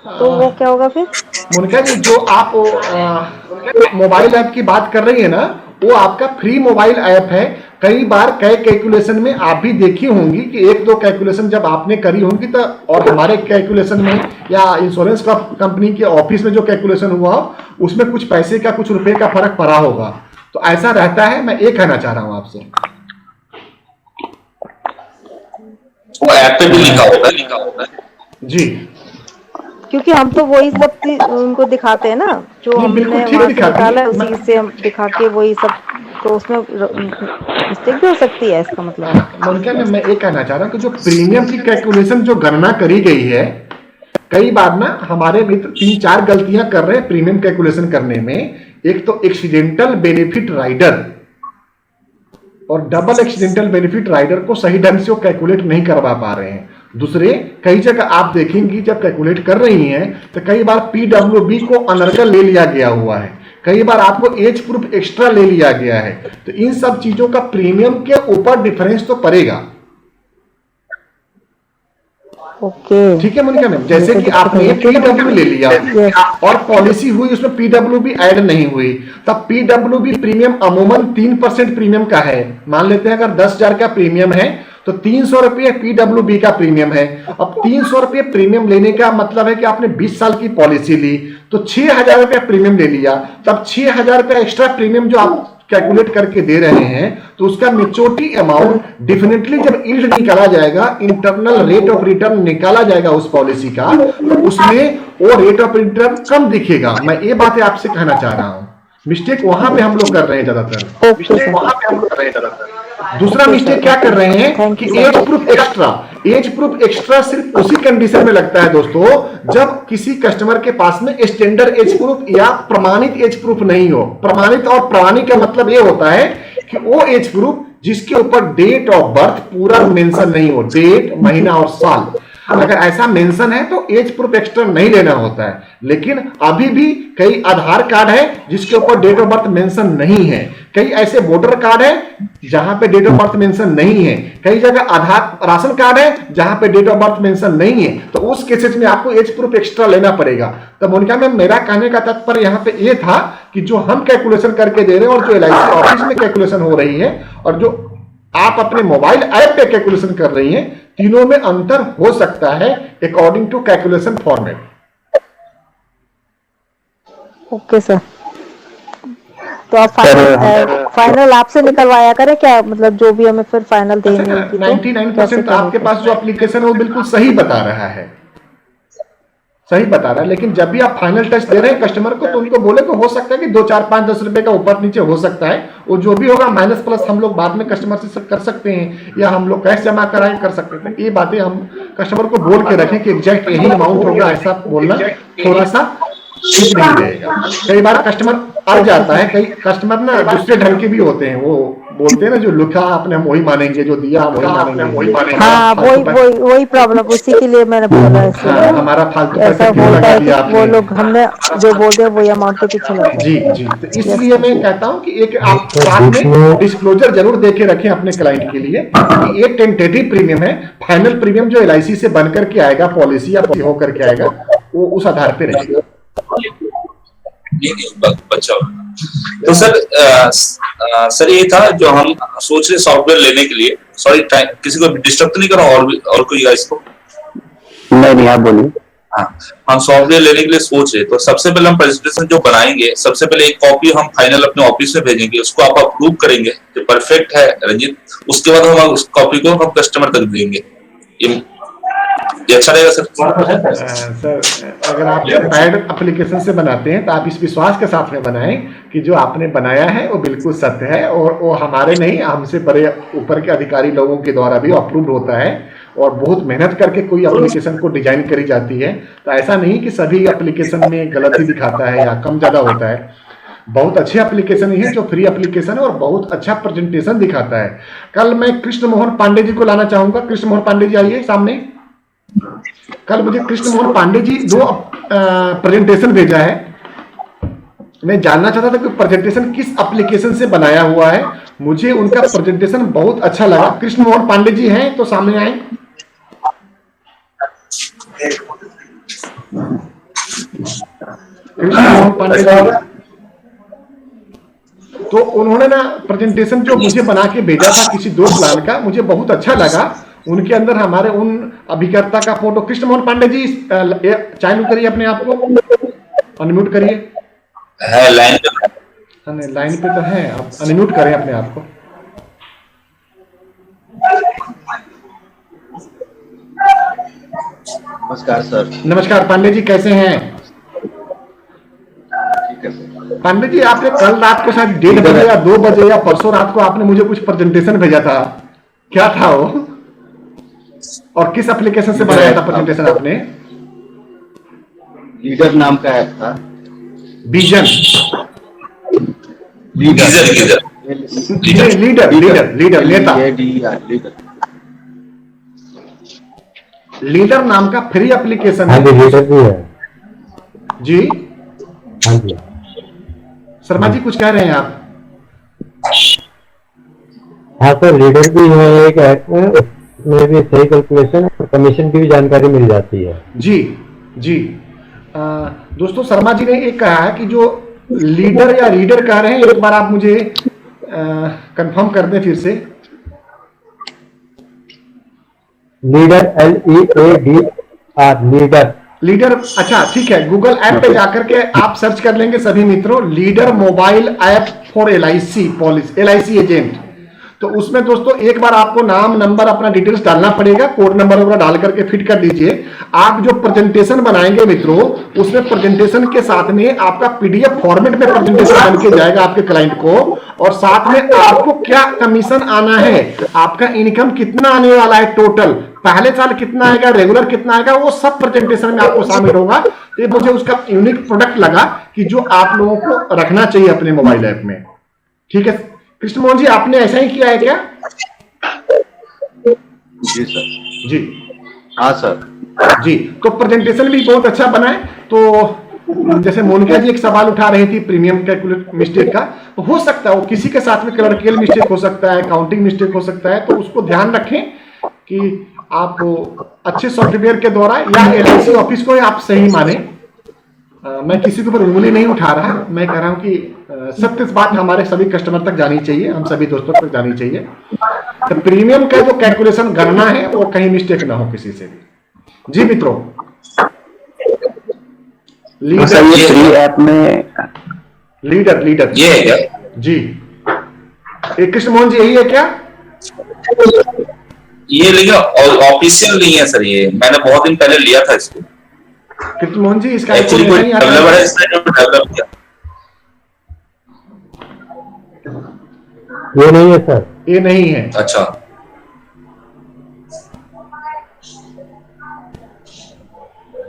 तो वो क्या होगा फिर? मोनिका जी, जो आप मोबाइल ऐप की बात कर रही है ना, वो आपका फ्री मोबाइल ऐप है। कई बार कई कैलकुलेशन में आप भी देखी होंगी कि एक दो कैलकुलेशन जब आपने करी होंगी तो, और हमारे कैलकुलेशन में या इंश्योरेंस कंपनी के ऑफिस में जो कैलकुलेशन हुआ उसमें कुछ पैसे का, कुछ रुपए का फर्क पड़ा होगा। तो ऐसा रहता है, मैं ये कहना चाह रहा हूं आपसे। वो ऐप पे भी लिखा होता है जी, क्योंकि हम तो वही सब उनको दिखाते हैं ना, जो हमने वहाँ से निकाला है उसी से हम दिखा के वही सब, तो उसमें मिस्टेक भी हो सकती है इसका मतलब। मोनिका, मैं ये कहना चाह रहा हूँ कि जो प्रीमियम की कैलकुलेशन जो गणना करी गई है, कई बार ना हमारे मित्र 3-4 गलतियां कर रहे हैं प्रीमियम कैलकुलेशन करने में। एक तो एक्सीडेंटल बेनिफिट राइडर और डबल एक्सीडेंटल बेनिफिट राइडर को सही ढंग से वो कैलकुलेट नहीं करवा पा रहे हैं। दूसरे, कई जगह आप देखेंगी जब कैलकुलेट कर रही हैं तो कई बार पीडब्ल्यूबी को अनर्गल ले लिया गया हुआ है, कई बार आपको एज प्रूफ एक्स्ट्रा ले लिया गया है। तो इन सब चीजों का प्रीमियम के ऊपर डिफरेंस तो पड़ेगा। ओके, ठीक है मोनिका मैम, जैसे कि आपने पीडब्ल्यू ले लिया और पॉलिसी हुई उसमें पीडब्ल्यूबी ऐड नहीं हुई, तब पीडब्ल्यूबी प्रीमियम अमूमन 3% प्रीमियम का है। मान लेते हैं अगर 10,000 का प्रीमियम है तो 300 रुपये पीडब्ल्यूबी का प्रीमियम है। अब 300 रुपये प्रीमियम लेने का मतलब है कि आपने 20 साल की पॉलिसी ली तो 6,000 रुपया प्रीमियम ले लिया, तब 6,000 रुपया एक्स्ट्रा प्रीमियम जो आप कैलकुलेट करके दे रहे हैं, तो उसका मेच्योरिटी अमाउंट डेफिनेटली जब यील्ड निकाला जाएगा, इंटरनल रेट ऑफ रिटर्न निकाला जाएगा उस पॉलिसी का, तो उसमें वो रेट ऑफ रिटर्न कम दिखेगा। मैं ये बातें आपसे कहना चाह रहा हूं। मिस्टेक वहां पे हम लोग कर रहे हैं ज्यादातर। दूसरा मिस्टेक क्या कर रहे हैं कि एज प्रूफ एक्स्ट्रा सिर्फ उसी कंडीशन में लगता है दोस्तों, जब किसी कस्टमर के पास में स्टैंडर्ड एज प्रूफ या प्रमाणित एज प्रूफ नहीं हो। प्रमाणित और प्रमाणित का मतलब ये होता है कि वो एज प्रूफ जिसके ऊपर डेट ऑफ बर्थ पूरा मेंशन नहीं हो, डेट, महीना और साल। अगर ऐसा मेंशन है तो एज प्रूफ एक्स्ट्रा नहीं लेना होता है। लेकिन अभी भी कई आधार कार्ड है जिसके ऊपर डेट ऑफ बर्थ मेंशन नहीं है, कई ऐसे वोटर कार्ड है जहां पे डेट ऑफ बर्थ मेंशन नहीं है, कई जगह आधार राशन कार्ड है जहां पे डेट ऑफ बर्थ मेंशन नहीं है, तो उस केसेस में आपको एज प्रूफ एक्स्ट्रा लेना पड़ेगा। तो मोनिका मैम, मेरा कहने का तात्पर्य यहाँ पे ये था कि जो हम कैलकुलेशन करके दे रहे हैं और जो LIC ऑफिस में कैलकुलेशन हो रही है और जो आप अपने मोबाइल ऐप पे कैलकुलेशन कर रही हैं, तीनों में अंतर हो सकता है according to calculation format. Okay sir, तो आप फाइनल आपसे निकलवाया करें क्या, मतलब जो भी हमें फिर फाइनल देनी होगी। 99% आपके पास जो एप्लीकेशन है वो बिल्कुल सही बता रहा है, लेकिन जब भी आप फाइनल टच दे रहे हैं कस्टमर को तो उनको बोले तो हो सकता है कि 2, 4, 5, 10 रुपए का ऊपर नीचे हो सकता है। वो जो भी होगा माइनस प्लस हम लोग बाद में कस्टमर से कर सकते हैं या हम लोग कैश जमा कराए कर सकते हैं। ये बातें हम कस्टमर को बोल के रखें कि एग्जैक्ट यही अमाउंट होगा, ऐसा बोलना थोड़ा सा ठीक नहीं रहेगा। कई बार कस्टमर अड़ जाता है, कई कस्टमर ना दूसरे ढंग के भी होते हैं, वो बोलते हैं ना जो लिखा आपने हम वही मानेंगे, जो दिया हम वही मानेंगे। हाँ, वही प्रॉब्लम, उसी के लिए मैंने बोला है। हमारा फालतू ऐसा होता है कि वो लोग हमने जो बोल दिया वही अमाउंट के पीछे लगते हैं। जी, तो इसलिए मैं कहता हूँ कि एक आप साथ में डिस्क्लोजर जरूर दे के रखें अपने क्लाइंट के लिए कि ये टेंटेटिव प्रीमियम है, फाइनल प्रीमियम जो LIC से बन करके आएगा, पॉलिसी या होकर के आएगा, वो उस आधार पे रहेगा। बच्चा तो सर ये था जो हम सोच रहे सॉफ्टवेयर लेने के लिए। सॉरी, किसी को डिस्टर्ब तो नहीं करा और कोई गाइस को? नहीं, आप बोलिए। हाँ, हम सॉफ्टवेयर लेने के लिए सोच रहे, तो सबसे पहले हम प्रेजेंटेशन जो बनाएंगे, सबसे पहले एक कॉपी हम फाइनल अपने ऑफिस में भेजेंगे, उसको आप अप्रूव करेंगे जो परफेक्ट है रंजीत, उसके बाद हम उस कॉपी को हम कस्टमर तक देंगे। ये अच्छा रहेगा सर। सर अगर आप पैड एप्लीकेशन से बनाते हैं तो आप इस विश्वास के साथ में बनाएं कि जो आपने बनाया है वो बिल्कुल सत्य है, और वो हमारे नहीं, हमसे बड़े ऊपर के अधिकारी लोगों के द्वारा भी अप्रूव्ड होता है, और बहुत मेहनत करके कोई एप्लीकेशन को डिजाइन करी जाती है। तो ऐसा नहीं कि सभी एप्लीकेशन में गलती दिखाता है या कम ज्यादा होता है। बहुत अच्छे एप्लीकेशन ही है जो फ्री एप्लीकेशन है और बहुत अच्छा प्रेजेंटेशन दिखाता है। कल मैं कृष्ण मोहन पांडे जी को लाना चाहूंगा। कृष्ण मोहन पांडे जी आइए सामने। कल मुझे कृष्ण मोहन पांडे जी 2 प्रेजेंटेशन भेजा है। मैं जानना चाहता था कि प्रेजेंटेशन किस एप्लीकेशन से बनाया हुआ है। मुझे उनका प्रेजेंटेशन बहुत अच्छा लगा। कृष्ण मोहन पांडे जी हैं तो सामने आए। कृष्ण मोहन पांडे जी तो उन्होंने ना प्रेजेंटेशन जो मुझे बना के भेजा था किसी 2 प्लान का, मुझे बहुत अच्छा लगा। उनके अंदर हमारे उन अभिकर्ता का फोटो। कृष्ण मोहन पांडे जी चालू करिए अपने आप को, अनम्यूट करिए। है लाइन पे, लाइन पे तो है, आप अनम्यूट करें अपने आप को। नमस्कार सर। नमस्कार पांडे जी, कैसे हैं? पांडे जी आपने कल रात को शायद 1:30 बजे या 2 बजे या परसों रात को आपने मुझे कुछ प्रेजेंटेशन भेजा था, क्या था वो, और किस एप्लीकेशन से बनाया था प्रेजेंटेशन आपने? लीडर नाम का ऐप था। विजन लीडर नेता लीडर नाम का फ्री एप्लीकेशन है। लीडर भी है जी। हाँ जी शर्मा जी कुछ कह रहे हैं आप? हाँ सर, लीडर भी है एक ऐप में, उसमें भी सही कैलकुलेशन और कमीशन की भी जानकारी मिल जाती है। जी जी। दोस्तों शर्मा जी ने एक कहा है कि जो लीडर या रीडर कह रहे हैं, एक बार आप मुझे कंफर्म कर दें फिर से। लीडर LEADR लीडर, अच्छा ठीक है। गूगल ऐप पे जाकर के आप सर्च कर लेंगे सभी मित्रों, leader mobile app for LIC policy, LIC agent. तो उसमें दोस्तों एक बार आपको नाम, नंबर, अपना डिटेल्स डालना पड़ेगा, कोड नंबर वगैरह डाल करके फिट कर दीजिए। आप जो प्रेजेंटेशन बनाएंगे मित्रों, उसमें प्रेजेंटेशन के साथ में आपका PDF फॉर्मेट में प्रेजेंटेशन बन के जाएगा आपके क्लाइंट को, और साथ में आपको क्या कमीशन आना है, आपका इनकम कितना आने वाला है, टोटल पहले साल कितना आएगा, रेगुलर कितना आएगा, वो सब प्रेजेंटेशन में आपको शामिल होगा। तो मुझे उसका यूनिक प्रोडक्ट लगा कि जो आप लोगों को रखना चाहिए अपने मोबाइल ऐप में। ठीक है कृष्ण मोहन जी, आपने ऐसा ही किया है क्या? जी सर। जी हाँ सर। जी। तो प्रेजेंटेशन भी बहुत अच्छा बना है। तो जैसे मोनिका जी एक सवाल उठा रही थी प्रीमियम कैलकुलेट मिस्टेक का, तो हो सकता है वो किसी के साथ में क्लर्कियल मिस्टेक हो सकता है, काउंटिंग मिस्टेक हो सकता है, तो उसको ध्यान रखें कि आप अच्छे सॉफ्टवेयर के द्वारा या LIC ऑफिस को आप सही माने। मैं किसी के ऊपर उंगली नहीं उठा रहा, मैं कह रहा हूं कि सत्य बात हमारे सभी कस्टमर तक जानी चाहिए, हम सभी दोस्तों तक जानी चाहिए। तो प्रीमियम का जो कैलकुलेशन गणना है वो कहीं मिस्टेक ना हो किसी से भी। जी मित्रों, फ्री ऐप में लीडर ये है क्या? जी। कृष्ण मोहन जी यही है क्या? ये लेकिन ऑफिशियल नहीं है सर, ये मैंने बहुत दिन पहले लिया था इसको। कृष्ण मोहन जी इसका एक्चुअली कोई डेवलपर है इसने जो डेवलप किया। ये नहीं है सर, ये नहीं है। अच्छा,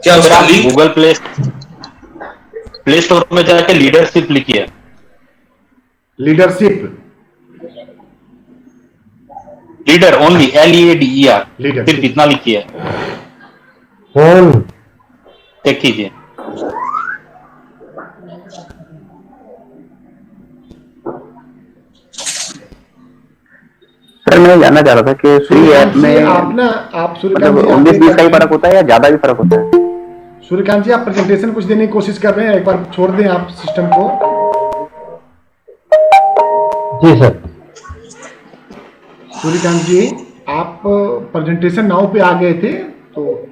क्या उसका लिंक? गूगल प्ले स्टोर में जाके लीडरशिप लिखिए। लीडर ओनली LEADER, सिर्फ इतना लिखिए, चेक कीजिए। सर मैं जानना चाह रहा था कि फ्री ऐप में आप मतलब 19-20 का ही फर्क होता है या ज्यादा भी फर्क होता है? सूर्यकांत जी आप प्रेजेंटेशन कुछ देने की कोशिश कर रहे हैं, एक बार छोड़ दें आप सिस्टम को। जी सर। सूर्यकांत जी आप प्रेजेंटेशन नाउ पे आ गए थे, तो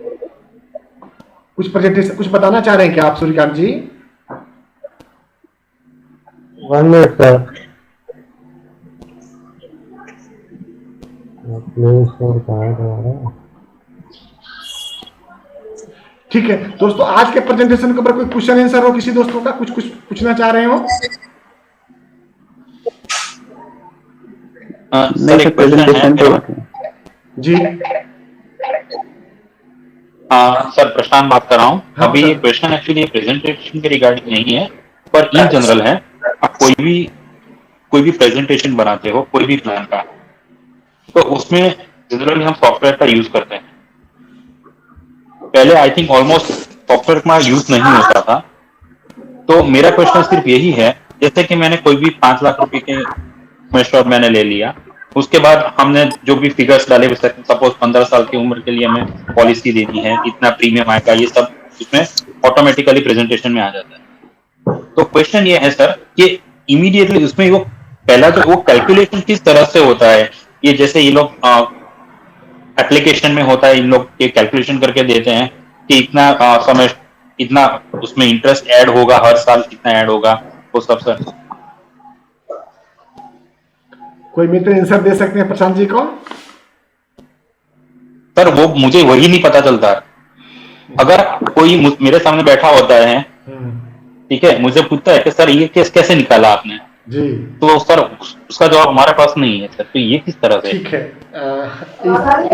कुछ प्रेजेंटेशन कुछ बताना चाह रहे हैं क्या आप सूर्यकांत जी? 1 मिनट सर। प्ले स्टोर कहाँ है हमारा? ठीक है दोस्तों, आज के प्रेजेंटेशन के ऊपर कोई क्वेश्चन आंसर हो किसी दोस्तों का, कुछ पूछना चाह रहे हो? सर एक क्वेश्चन है जी। सर प्रशांत बात कर रहा हूँ। अभी ये क्वेश्चन एक्चुअली प्रेजेंटेशन के रिगार्डिंग नहीं है, पर इन जनरल है। आप कोई भी प्रेजेंटेशन बनाते हो कोई भी प्लान का, तो उसमें जनरली हम सॉफ्टवेयर का यूज करते हैं। पहले आई थिंक ऑलमोस्ट सॉफ्टवेयर का यूज नहीं होता था। तो मेरा क्वेश्चन सिर्फ यही है, जैसे कि मैंने कोई भी 5 लाख रुपए के स्क्रीनशॉट मैंने ले लिया, उसके बाद हमने जो भी फिगर्स डाले, सपोज 15 साल की उम्र के लिए हमें पॉलिसी देनी है, इतना प्रीमियम आएगा, ये सब उसमें ऑटोमेटिकली प्रेजेंटेशन में आ जाता है। तो क्वेश्चन ये है सर कि इमीडिएटली उसमें वो पहला जो वो कैलकुलेशन किस तरह से होता है, ये जैसे ये लोग एप्लीकेशन में होता है, इन लोग ये कैलकुलेशन करके देते हैं कि इतना समय, इतना उसमें इंटरेस्ट ऐड होगा, हर साल कितना ऐड होगा, वो सब सर। कोई मित्र आंसर दे सकते हैं प्रशांत जी को? सर वो मुझे वही नहीं पता चलता। अगर कोई मेरे सामने बैठा होता है, ठीक है, मुझे पूछता है कि सर ये केस कैसे निकाला आपने जी, तो सर उसका जवाब हमारे पास नहीं है सर। तो ये किस तरह से? ठीक है,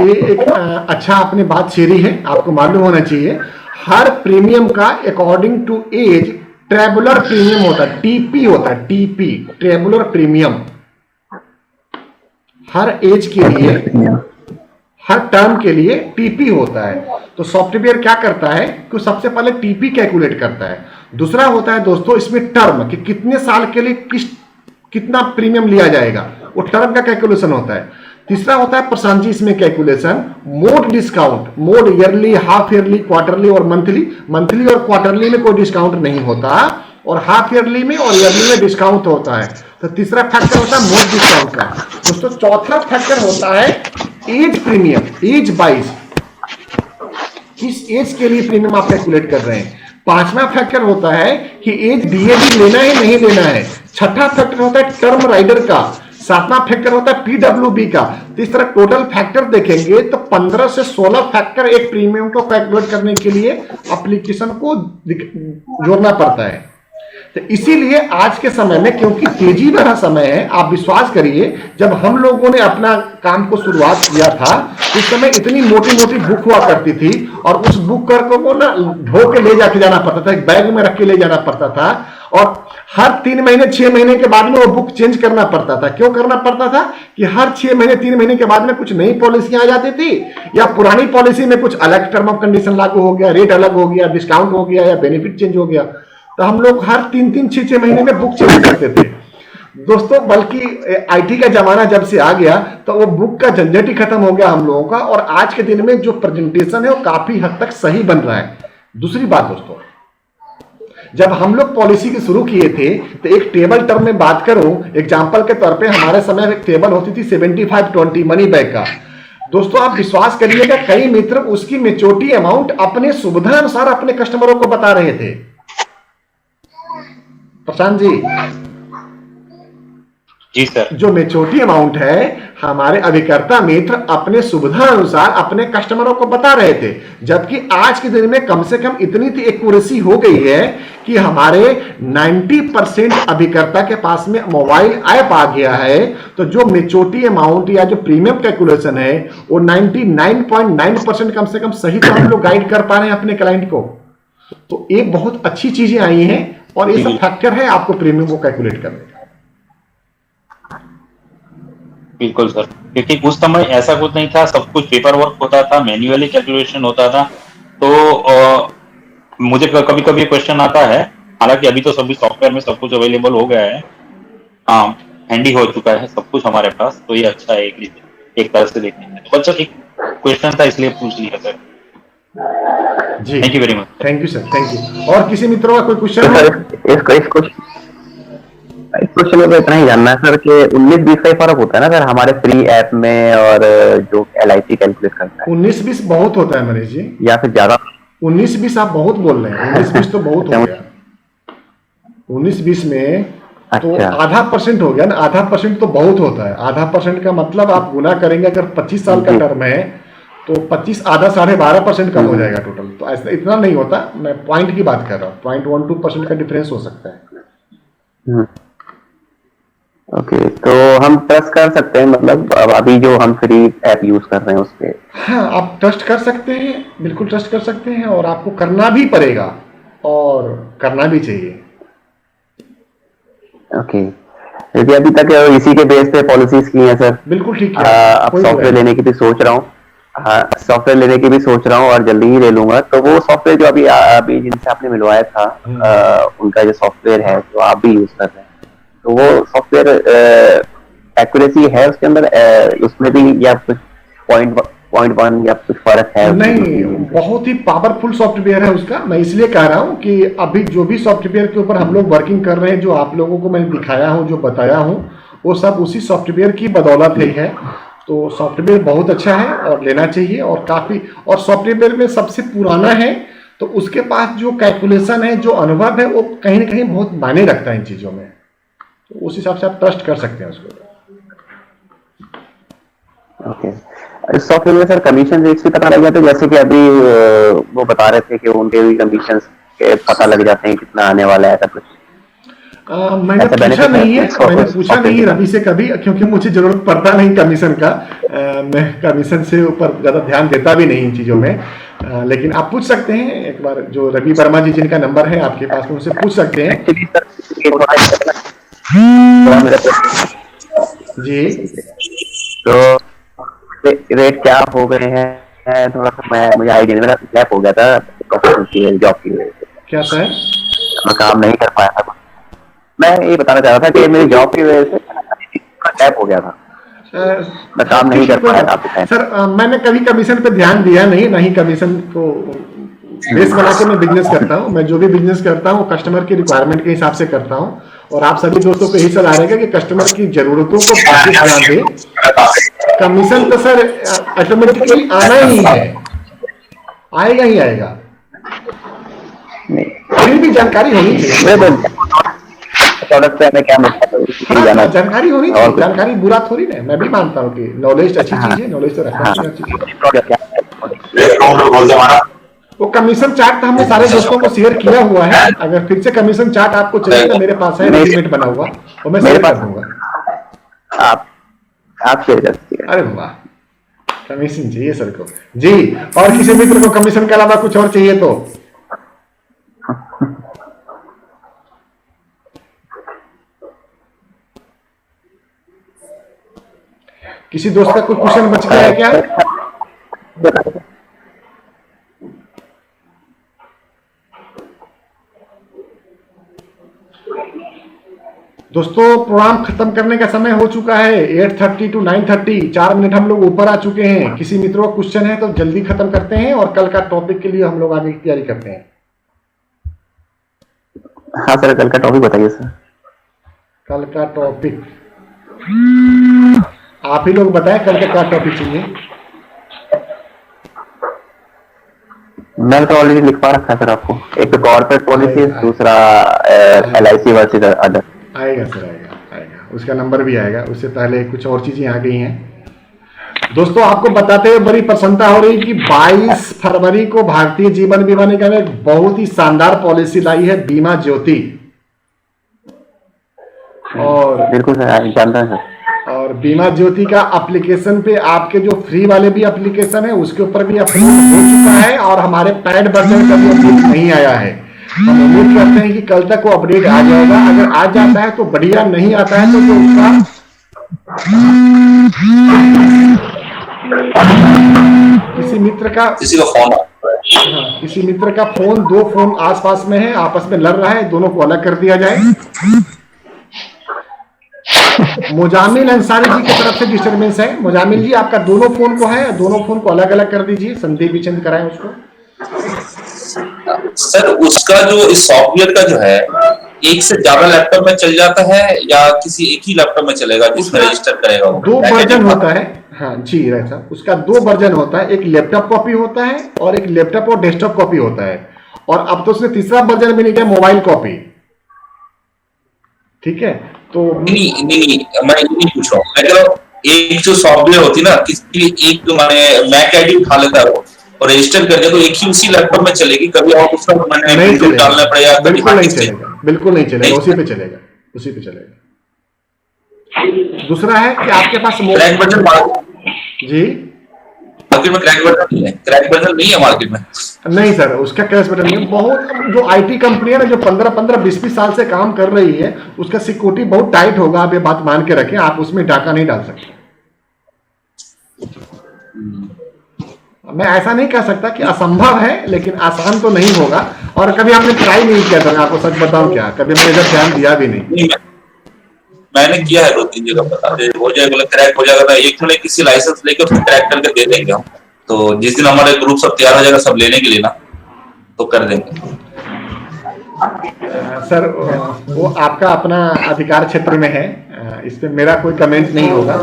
ये एक अच्छा आपने बात छेड़ी है। आपको मालूम होना चाहिए हर प्रीमियम का अकॉर्डिंग टू एज ट्रेबुलर प्रीमियम होता है, टीपी होता है, टीपी ट्रेबुलर प्रीमियम। हर एज के लिए, हर टर्म के लिए टीपी होता है। तो सॉफ्टवेयर क्या करता है कि सबसे पहले टीपी कैलकुलेट करता है। दूसरा होता है दोस्तों इसमें टर्म, कि कितने साल के लिए कितना प्रीमियम लिया जाएगा, वो टर्म का कैलकुलेशन होता है। तीसरा होता है प्रशांत जी इसमें calculation mode discount, mode yearly, half yearly, quarterly और मंथली। मंथली और क्वार्टरली में कोई डिस्काउंट नहीं होता, और हाफ ईयरली में और ईयरली में डिस्काउंट होता है। तो तीसरा फैक्टर होता है मोड डिस्काउंट का। दोस्तों चौथा फैक्टर होता है एज प्रीमियम, एज वाइज, किस एज के लिए प्रीमियम आप कैलकुलेट कर रहे हैं। पांचवा फैक्टर होता है कि एज डीएडी लेना है नहीं लेना है। छठा फैक्टर होता है टर्म राइडर का। सातवां फैक्टर होता है पीडब्ल्यूबी का। तो इस तरह टोटल फैक्टर देखेंगे तो 15 से 16 फैक्टर एक प्रीमियम को कैलकुलेट करने के लिए एप्लीकेशन को जोड़ना पड़ता है। तो इसीलिए आज के समय में, क्योंकि तेजी भरा समय है, आप विश्वास करिए जब हम लोगों ने अपना काम को शुरुआत किया था उस समय इतनी मोटी मोटी बुक हुआ करती थी, और उस बुक को ना ढो के ले जाके जाना पड़ता था, एक बैग में रख के ले जाना पड़ता था, और हर 3 महीने 6 महीने के बाद में वो बुक चेंज करना पड़ता था। क्यों करना पड़ता था? कि हर 6 महीने 3 महीने के बाद में कुछ नई पॉलिसियां आ जाती थी, या पुरानी पॉलिसी में कुछ अलग टर्म ऑफ कंडीशन लागू हो गया, रेट अलग हो गया, डिस्काउंट हो गया, या बेनिफिट चेंज हो गया। तो हम लोग हर 3-3, 6-6 महीने में बुक चेंज करते थे दोस्तों। बल्कि आईटी का जमाना जब से आ गया तो वो बुक का झंझट ही खत्म हो गया हम लोगों का, और आज के दिन में जो प्रेजेंटेशन है वो काफी हद तक सही बन रहा है। दूसरी बात दोस्तों, जब हम लोग पॉलिसी की शुरू किए थे तो एक टेबल टर्म में बात करूं, एग्जांपल के तौर पे हमारे समय में एक टेबल होती थी 75-20 मनी बैक का। दोस्तों आप विश्वास करिएगा कई मित्र उसकी मेच्योरिटी अमाउंट अपने सुविधा अनुसार अपने कस्टमरों को बता रहे थे। प्रशांत जी सर, जो मेच्योरिटी अमाउंट है हमारे अभिकर्ता मित्र अपने सुविधा अनुसार अपने कस्टमरों को बता रहे थे, जबकि आज के दिन में कम से कम इतनी एक्यूरेसी हो गई है कि हमारे 90% अभिकर्ता के पास में मोबाइल ऐप आ गया है। तो जो मेच्योरिटी अमाउंट या जो प्रीमियम कैलकुलेशन है वो 99.9% कम से कम सही तो हम लोग गाइड कर पा रहे हैं अपने क्लाइंट को। तो ये बहुत अच्छी चीजें आई हैं, और ये सब फैक्टर है आपको प्रीमियम को कैलकुलेट करने का। बिल्कुल सर, क्योंकि उस समय ऐसा कुछ नहीं था, सब कुछ पेपर वर्क होता था, मैन्युअली कैलकुलेशन होता था। तो मुझे कभी कभी क्वेश्चन आता है, हालांकि अभी तो सभी सॉफ्टवेयर में सब कुछ अवेलेबल हो गया है, हाँ हैंडी हो चुका है सब कुछ हमारे पास, तो ये अच्छा है एक तरह से देखने में। तो बच्चा एक क्वेश्चन था इसलिए पूछ लिया sir ji. Thank you very much. Thank you sir, thank you. और किसी मित्रों का कोई क्वेश्चन है? इस क्वेश्चन में इतना ही जानना है सर कि 19-20 का फर्क होता है ना सर हमारे फ्री ऐप में और जो LIC कैलकुलेट करता है। 19-20 बहुत होता है मनीष जी, या फिर ज्यादा? 19-20 आप बहुत बोल रहे हैं, 19-20 तो बहुत हो गया। 19-20 में तो आधा % हो गया ना, आधा % तो बहुत होता है। आधा % का मतलब आप गुना करेंगे, अगर 25 साल का टर्म है तो 25 आधा 12.5% कम हो जाएगा टोटल। तो ऐसा इतना नहीं होता, मैं पॉइंट की बात कर रहा हूँ, 0.12% का डिफरेंस हो सकता है। ओके, तो हम ट्रस्ट कर सकते हैं, मतलब अब अभी जो हम फ्री ऐप यूज कर रहे हैं उस पे? हाँ, आप ट्रस्ट कर सकते हैं, बिल्कुल ट्रस्ट कर सकते हैं, और आपको करना भी पड़ेगा और करना भी चाहिए। ओके, क्योंकि अभी तक इसी के बेस पे पॉलिसीज की हैं सर। बिल्कुल ठीक है। अब सॉफ्टवेयर लेने की भी सोच रहा हूँ, सॉफ्टवेयर लेने की भी सोच रहा हूँ और जल्दी ही ले लूंगा। तो वो सॉफ्टवेयर जो अभी जिनसे आपने मिलवाया था, उनका जो सॉफ्टवेयर है जो आप भी यूज कर रहे हैं, तो वो सॉफ्टवेयर एक्यूरेसी है उसके अंदर, उसमें भी या कुछ पॉइंट वन या कुछ फर्क है? नहीं, बहुत ही पावरफुल सॉफ्टवेयर है उसका। मैं इसलिए कह रहा हूँ कि अभी जो भी सॉफ्टवेयर के ऊपर हम लोग वर्किंग कर रहे हैं, जो आप लोगों को मैंने दिखाया हूँ, जो बताया हूँ, वो सब उसी सॉफ्टवेयर की बदौलत ही है। तो सॉफ्टवेयर बहुत अच्छा है और लेना चाहिए, और काफी, और सॉफ्टवेयर में सबसे पुराना है, तो उसके पास जो कैलकुलेशन है, जो अनुभव है, वो कहीं ना कहीं बहुत मायने रखता है इन चीजों में। तो उस हिसाब से आप ट्रस्ट कर सकते हैं उसको। ओके, इस सॉफ्टवेयर में सर कमीशन रेट्स भी पता लग जाते हैं, जैसे कि अभी वो बता रहे थे कि उनके भी कमीशन के पता लग जाते हैं कितना आने वाला है, ऐसा कुछ? मैंने पूछा नहीं है, मैंने पूछा नहीं रवि से कभी, क्योंकि मुझे जरूरत पड़ता नहीं कमीशन का। मैं कमीशन से ऊपर ज्यादा ध्यान देता भी नहीं इन चीजों में। लेकिन आप पूछ सकते हैं एक बार, जो रवि वर्मा जी जिनका नंबर है आपके पास, उनसे पूछ सकते हैं जी। तो रेट क्या हो गए हैं थोड़ा सा मुझे आइडिया नहीं, मेरा गैप हो गया था जॉब की वजह से। क्या सर? मैं काम नहीं कर पाया था। मैं ये बताना चाह रहा था कि मेरी जॉब की वजह से गैप हो गया था, मैं काम नहीं कर पाया था। सर मैंने कभी कमीशन पे ध्यान दिया नहीं, ना ही कमीशन को बेस बना के मैं बिजनेस करता हूँ। मैं जो भी बिजनेस करता हूँ कस्टमर की रिक्वायरमेंट के हिसाब से करता हूँ, और आप सभी दोस्तों को यही सलाह रहेगा कि कस्टमर की जरूरतों को ध्यान दें। कमीशन तो सर ऑटोमेटिकली आना ही है, आएगा ही आएगा, फिर भी जानकारी होनी चाहिए। प्रोडक्ट पे हमें क्या मिलता है, जानकारी होनी चाहिए। जानकारी बुरा थोड़ी ना है, मैं भी मानता हूँ कि नॉलेज अच्छी चीज है, नॉलेज तो रखना चाहिए। वो कमीशन चार्ट तो हमने सारे दोस्तों को शेयर किया हुआ है। अगर फिर से कमीशन चार्ट आपको चाहिए तो मेरे पास है रेडीमेड बना हुआ, वो मैं शेयर कर दूंगा। आप शेयर कर दीजिए। अरे वाह, कमीशन चाहिए सर को जी। और किसी मित्र को कमीशन के अलावा कुछ और चाहिए तो किसी दोस्त का कोई क्वेश्चन बच गया है क्या? दोस्तों प्रोग्राम खत्म करने का समय हो चुका है, 8:30 to 9:30, 4 मिनट हम लोग ऊपर आ चुके हैं। किसी मित्रों का क्वेश्चन है तो जल्दी खत्म करते हैं, और कल का टॉपिक के लिए हम लोग आगे की तैयारी करते हैं। हाँ सर, कल का टॉपिक बताइए सर। कल का टॉपिक आप ही लोग बताएं, कल का क्या टॉपिक चाहिए? मैंने तो ऑलरेडी लिखवा रखा है सर आपको, एक तो कॉर्पोरेट पॉलिसी, दूसरा LIC वर्सेस अदर। आएगा सर, आएगा, उसका नंबर भी आएगा। उससे पहले कुछ और चीजें आ गई हैं। दोस्तों आपको बताते हुए बड़ी प्रसन्नता हो रही कि 22 फरवरी को भारतीय जीवन बीमा निगम ने एक बहुत ही शानदार पॉलिसी लाई है, बीमा ज्योति। और बिल्कुल सर, जानता है सर। और बीमा ज्योति का एप्लीकेशन पे आपके जो फ्री वाले भी एप्लीकेशन है उसके ऊपर भी अपडेट हो चुका है, और हमारे पैड वर्जन का भी अपडेट नहीं आया है। हम उम्मीद करते हैं कि कल तक वो अपडेट आ जाएगा। अगर आ जाता है तो बढ़िया, नहीं आता है तो जो उसका किसी मित्र का फोन, हाँ, किसी मित्र का फोन, 2 फोन आसपास में है, आपस में लड़ रहा है, दोनों को अलग कर दिया जाए। मुजामिल अंसारी जी की तरफ से डिस्टर्बेंस है। मुजामिल जी आपका दोनों फोन को है, दोनों फोन को अलग अलग कर दीजिए, संदीप विचंद कराएं उसको। सर उसका जो इस सॉफ्टवेयर का जो है, एक से ज्यादा लैपटॉप में चल जाता है या किसी एक ही लैपटॉप में चलेगा जिसमें रजिस्टर करेगा? 2 वर्जन होता है। हाँ जी राइट साहब, उसका 2 वर्जन होता है, एक लैपटॉप कॉपी होता है और एक लैपटॉप और डेस्कटॉप कॉपी होता है। और अब तो उसने तीसरा वर्जन भी निकला, मोबाइल कॉपी। ठीक है, तो नहीं मैं ये नहीं पूछ रहा हूँ, मैं कह रहा हूँ एक जो सॉफ्टवेयर होती ना, किसी एक माने मैक आईडी उठा लेता है वो और रजिस्टर करके, तो एक ही उसी लैपटॉप में चलेगी, कभी और उसका मैंने नहीं विंडोज चलेगा, डालना पड़ेगा, कभी बिल्कुल नहीं हार्ड डिस्क चलेगा, बिल्कुल नहीं चलेगा, उसी पे चलेगा, उसी पे चलेगा। दूसरा है कि आपके पास क्रैक वर्जन जी मार्केट में क्रैक वर्जन नहीं है मार्केट में। नहीं सर, उसका क्रैश बटन नहीं है। बहुत जो आईटी कंपनी है ना, जो 15-15 20-20 साल से काम कर रही है, उसका सिक्योरिटी बहुत टाइट होगा, आप ये बात मान के रखें, आप उसमें डाका नहीं डाल सकते। मैं ऐसा नहीं कह सकता कि असंभव है, लेकिन आसान तो नहीं होगा। और कभी आपने ट्राई नहीं किया सर, मैं आपको सच बताऊं क्या, कभी मैंने इधर ध्यान दिया भी नहीं। मैंने किया है 2-3 जगह, बता दे हो जाएगा, बोले क्रैक हो जाएगा, एक मिनट किसी लाइसेंस लेकर उसको क्रैक करके दे देंगे हम। तो जिस दिन हमारे ग्रुप सब तैयार हो जाएगा सब लेने के लिए ना, तो कर देंगे। सर वो आपका अपना अधिकार क्षेत्र में है, इस पे मेरा कोई कमेंट नहीं होगा,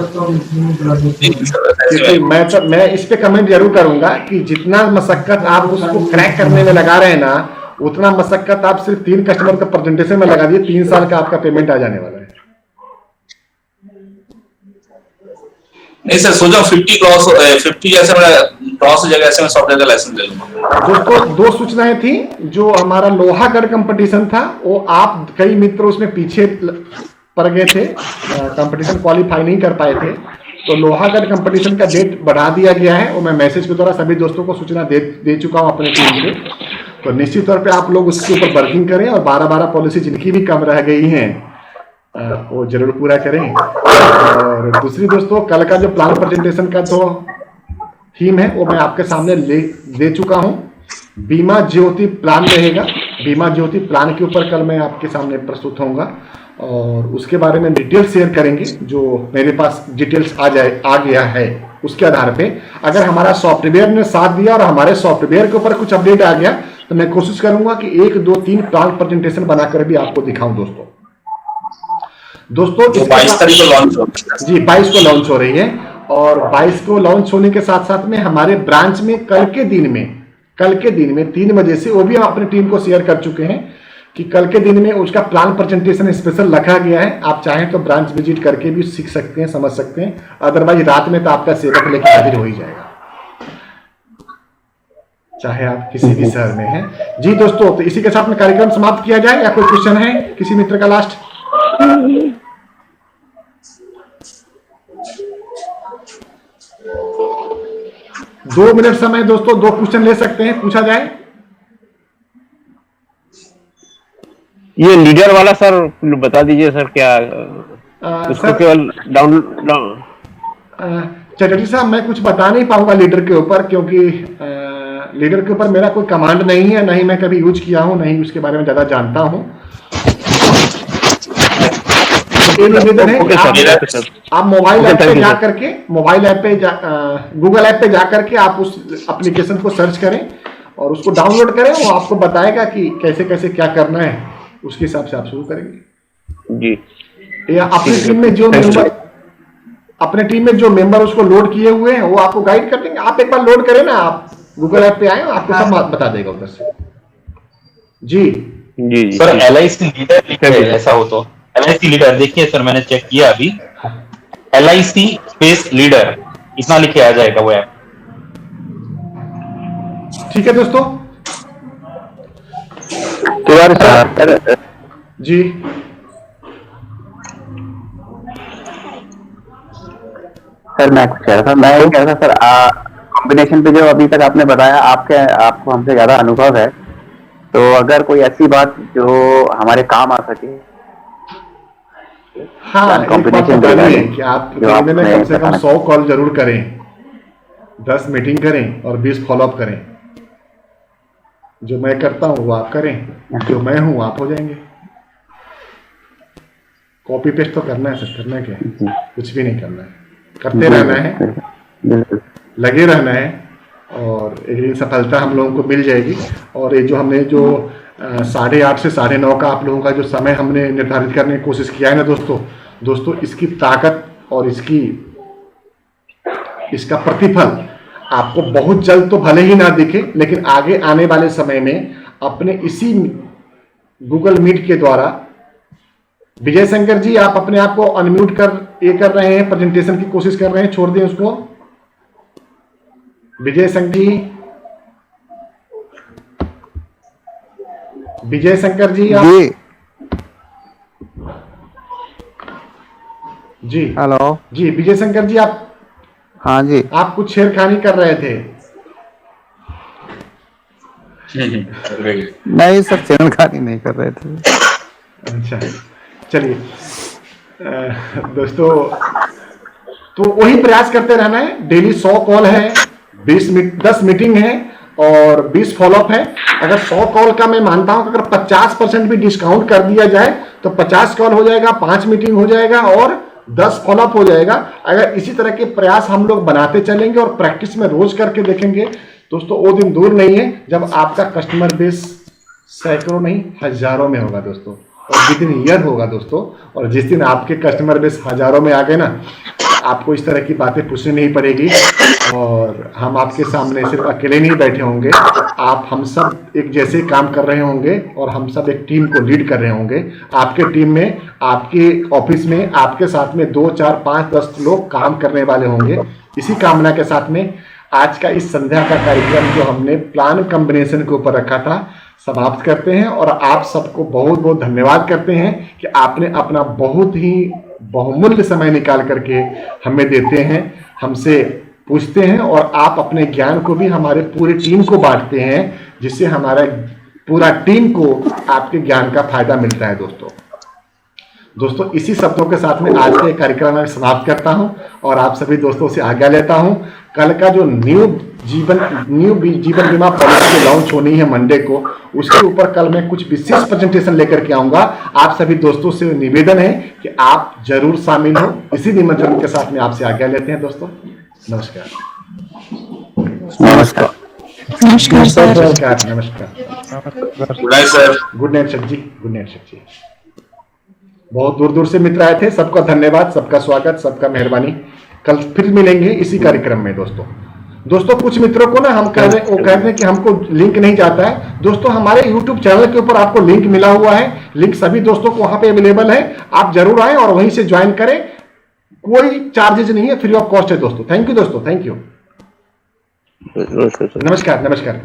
क्योंकि मैं इस पे कमेंट जरूर करूंगा कि जितना मशक्कत आप उसको क्रैक करने में लगा रहे हैं ना, उतना मशक्कत आप सिर्फ 3 कस्टमर का प्रेजेंटेशन में लगा दिए, 3 साल का आपका पेमेंट आ जाने वाला है। नहीं सर, सोचा 50 ऐसे क्रॉस हो जाएगा, ऐसे में सॉफ्टवेयर का लाइसेंस ले लूंगा। दोस्तों 2 सूचनाएं थी। जो हमारा लोहागढ़ कंपटीशन था, वो आप कई मित्र उसमें पीछे पड़ गए थे, कंपटीशन क्वालिफाई नहीं कर पाए थे, तो लोहागढ़ कंपटीशन का डेट बढ़ा दिया गया है। वो मैं मैसेज के द्वारा सभी दोस्तों को सूचना दे चुका हूं अपने टीम से। तो निश्चित तौर पे आप लोग उसके ऊपर वर्किंग करें, और 12-12 पॉलिसी जिनकी भी कम रह गई हैं वो जरूर पूरा करें। और दूसरी दोस्तों, कल का जो प्लान प्रेजेंटेशन का जो थीम है वो मैं आपके सामने दे चुका हूं। बीमा ज्योति प्लान रहेगा, बीमा ज्योति प्लान के ऊपर कल मैं आपके सामने प्रस्तुत होऊंगा, और उसके बारे में डिटेल शेयर करेंगे। जो मेरे पास डिटेल्स आ गया है, उसके आधार पे अगर हमारा सॉफ्टवेयर ने साथ दिया और हमारे सॉफ्टवेयर के ऊपर कुछ अपडेट आ गया, तो मैं कोशिश करूंगा कि 1, 2, 3 प्लान प्रेजेंटेशन बनाकर भी आपको दिखाऊं। दोस्तों 22 तारीख को लॉन्च हो रही है जी, 22 को लॉन्च हो रही है, और 22 को लॉन्च होने के साथ साथ में हमारे ब्रांच में कल के दिन में 3 बजे से, वो भी हम अपनी टीम को शेयर कर चुके हैं कि कल के दिन में उसका प्लान प्रेजेंटेशन स्पेशल रखा गया है। आप चाहें तो ब्रांच विजिट करके भी सीख सकते हैं, समझ सकते हैं, अदरवाइज रात में तो आपका सेवक लेके हाजिर हो ही जाएगा, चाहे आप किसी भी शहर में हैं। जी दोस्तों, तो इसी के साथ में कार्यक्रम समाप्त किया जाए, या कोई क्वेश्चन है किसी मित्र का लास्ट? 2 मिनट समय दोस्तों, 2 क्वेश्चन ले सकते हैं, पूछा जाए। ये लीडर वाला सर बता दीजिए सर, क्या उसको केवल डाउनलोड? चटर्जी साहब, मैं कुछ बता नहीं पाऊंगा लीडर के ऊपर, क्योंकि लीडर के ऊपर मेरा कोई कमांड नहीं है, नहीं मैं कभी यूज किया हूं, नहीं उसके बारे में ज्यादा जानता हूं। निवेदन है आप मोबाइल ऐप पे जा करके, गूगल ऐप पे जा करके आप उस एप्लीकेशन को सर्च करें और उसको डाउनलोड करें, वो आपको बताएगा कि कैसे कैसे क्या करना है, उसके हिसाब से आप शुरू करेंगे जी। या अपनी टीम में जो मेंबर उसको लोड किए हुए हैं, वो आपको गाइड कर देंगे। आप एक बार लोड करें ना, आप गूगल ऐप पे आए, आपको सब बता देगा उधर से। जी जी सर, LIC लीडर ऐसा हो तो LIC लीडर देखिए सर, मैंने चेक किया अभी, LIC स्पेस लीडर इतना लिखे आ जाएगा वो ऐप। ठीक है दोस्तों, जी सर मैं कुछ कह रहा था, मैं ये कह रहा था सर, कॉम्बिनेशन पे जो अभी तक आपने बताया, आपको हमसे ज्यादा अनुभव है, तो अगर कोई ऐसी बात जो हमारे काम आ सके, हाँ, कॉम्बिनेशन कि आप दिन में कम से कम 100 कॉल जरूर करें, 10 मीटिंग करें और 20 फॉलोअप करें। जो मैं करता हूं वो आप करें, जो मैं हूं आप हो जाएंगे। कॉपी पेस्ट तो करना है सर, करना क्या है, कुछ भी नहीं करना है, करते रहना है, लगे रहना है, और एक दिन सफलता हम लोगों को मिल जाएगी। और ये जो हमने जो 8:30 से 9:30 का आप लोगों का जो समय हमने निर्धारित करने की कोशिश किया है ना दोस्तों, इसकी ताकत और इसका प्रतिफल आपको बहुत जल्द तो भले ही ना दिखे, लेकिन आगे आने वाले समय में अपने इसी गूगल मीट के द्वारा विजय शंकर जी, आप अपने आप को अनम्यूट कर ये कर रहे हैं, प्रेजेंटेशन की कोशिश कर रहे हैं, छोड़ दें उसको। विजय शंकर जी, विजय शंकर जी आप जी हेलो जी विजय शंकर जी आप, हाँ जी, आप कुछ छेड़खानी कर रहे थे। नहीं सर, छेड़खानी नहीं कर रहे थे। अच्छा चलिए दोस्तों, तो वही प्रयास करते रहना है। डेली 100 कॉल है, 10 मीटिंग है और 20 फॉलोअप है। अगर 100 कॉल का मैं मानता हूं कि अगर 50% भी डिस्काउंट कर दिया जाए तो 50 कॉल हो जाएगा, 5 मीटिंग हो जाएगा और 10 फॉलोअप हो जाएगा। अगर इसी तरह के प्रयास हम लोग बनाते चलेंगे और प्रैक्टिस में रोज करके देखेंगे दोस्तों, वो दिन दूर नहीं है जब आपका कस्टमर बेस सैकड़ों नहीं हजारों में होगा दोस्तों, और विद इन ईयर होगा दोस्तों। और जिस दिन आपके कस्टमर बेस हजारों में आ गए ना, आपको इस तरह की बातें पूछनी नहीं पड़ेगी और हम आपके सामने सिर्फ अकेले नहीं बैठे होंगे, आप हम सब एक जैसे काम कर रहे होंगे और हम सब एक टीम को लीड कर रहे होंगे। आपके टीम में, आपके ऑफिस में, आपके साथ में 2, 4, 5, 10 लोग काम करने वाले होंगे। इसी कामना के साथ में आज का इस संध्या का कार्यक्रम जो हमने प्लान कॉम्बिनेशन के ऊपर रखा था समाप्त करते हैं। और आप सबको बहुत बहुत धन्यवाद करते हैं कि आपने अपना बहुत ही बहुमूल्य समय निकाल करके हमें देते हैं, हमसे पूछते हैं और आप अपने ज्ञान को भी हमारे पूरी टीम को बांटते हैं, जिससे हमारा पूरा टीम को आपके ज्ञान का फायदा मिलता है दोस्तों। इसी शब्दों के साथ में आज के कार्यक्रम में समाप्त करता हूं और आप सभी दोस्तों से आज्ञा लेता हूं। कल का जो न्यू जीवन बीमा पॉलिसी लॉन्च होनी है मंडे को, उसके ऊपर कल मैं कुछ विशेष प्रेजेंटेशन लेकर के आऊंगा। आप सभी दोस्तों से निवेदन है कि आप जरूर शामिल हो। इसी निमंत्रण के साथ में आपसे आज्ञा लेते हैं दोस्तों। नमस्कार नमस्कार नमस्कार सर, नमस्कार। Good night sir. Good night sir ji, good night sir ji. बहुत दूर दूर से मित्र आए थे, सबका धन्यवाद, सबका स्वागत, सबका मेहरबानी। कल फिर मिलेंगे इसी कार्यक्रम में दोस्तों। कुछ मित्रों को ना हम कह रहे हैं कि हमको लिंक नहीं जाता है। दोस्तों हमारे YouTube चैनल के ऊपर आपको लिंक मिला हुआ है, लिंक सभी दोस्तों को वहां पे अवेलेबल है। आप जरूर आए और वहीं से ज्वाइन करें, कोई चार्जेज नहीं है, फ्री ऑफ कॉस्ट है दोस्तों। थैंक यू दोस्तों, थैंक यू। नमस्कार नमस्कार।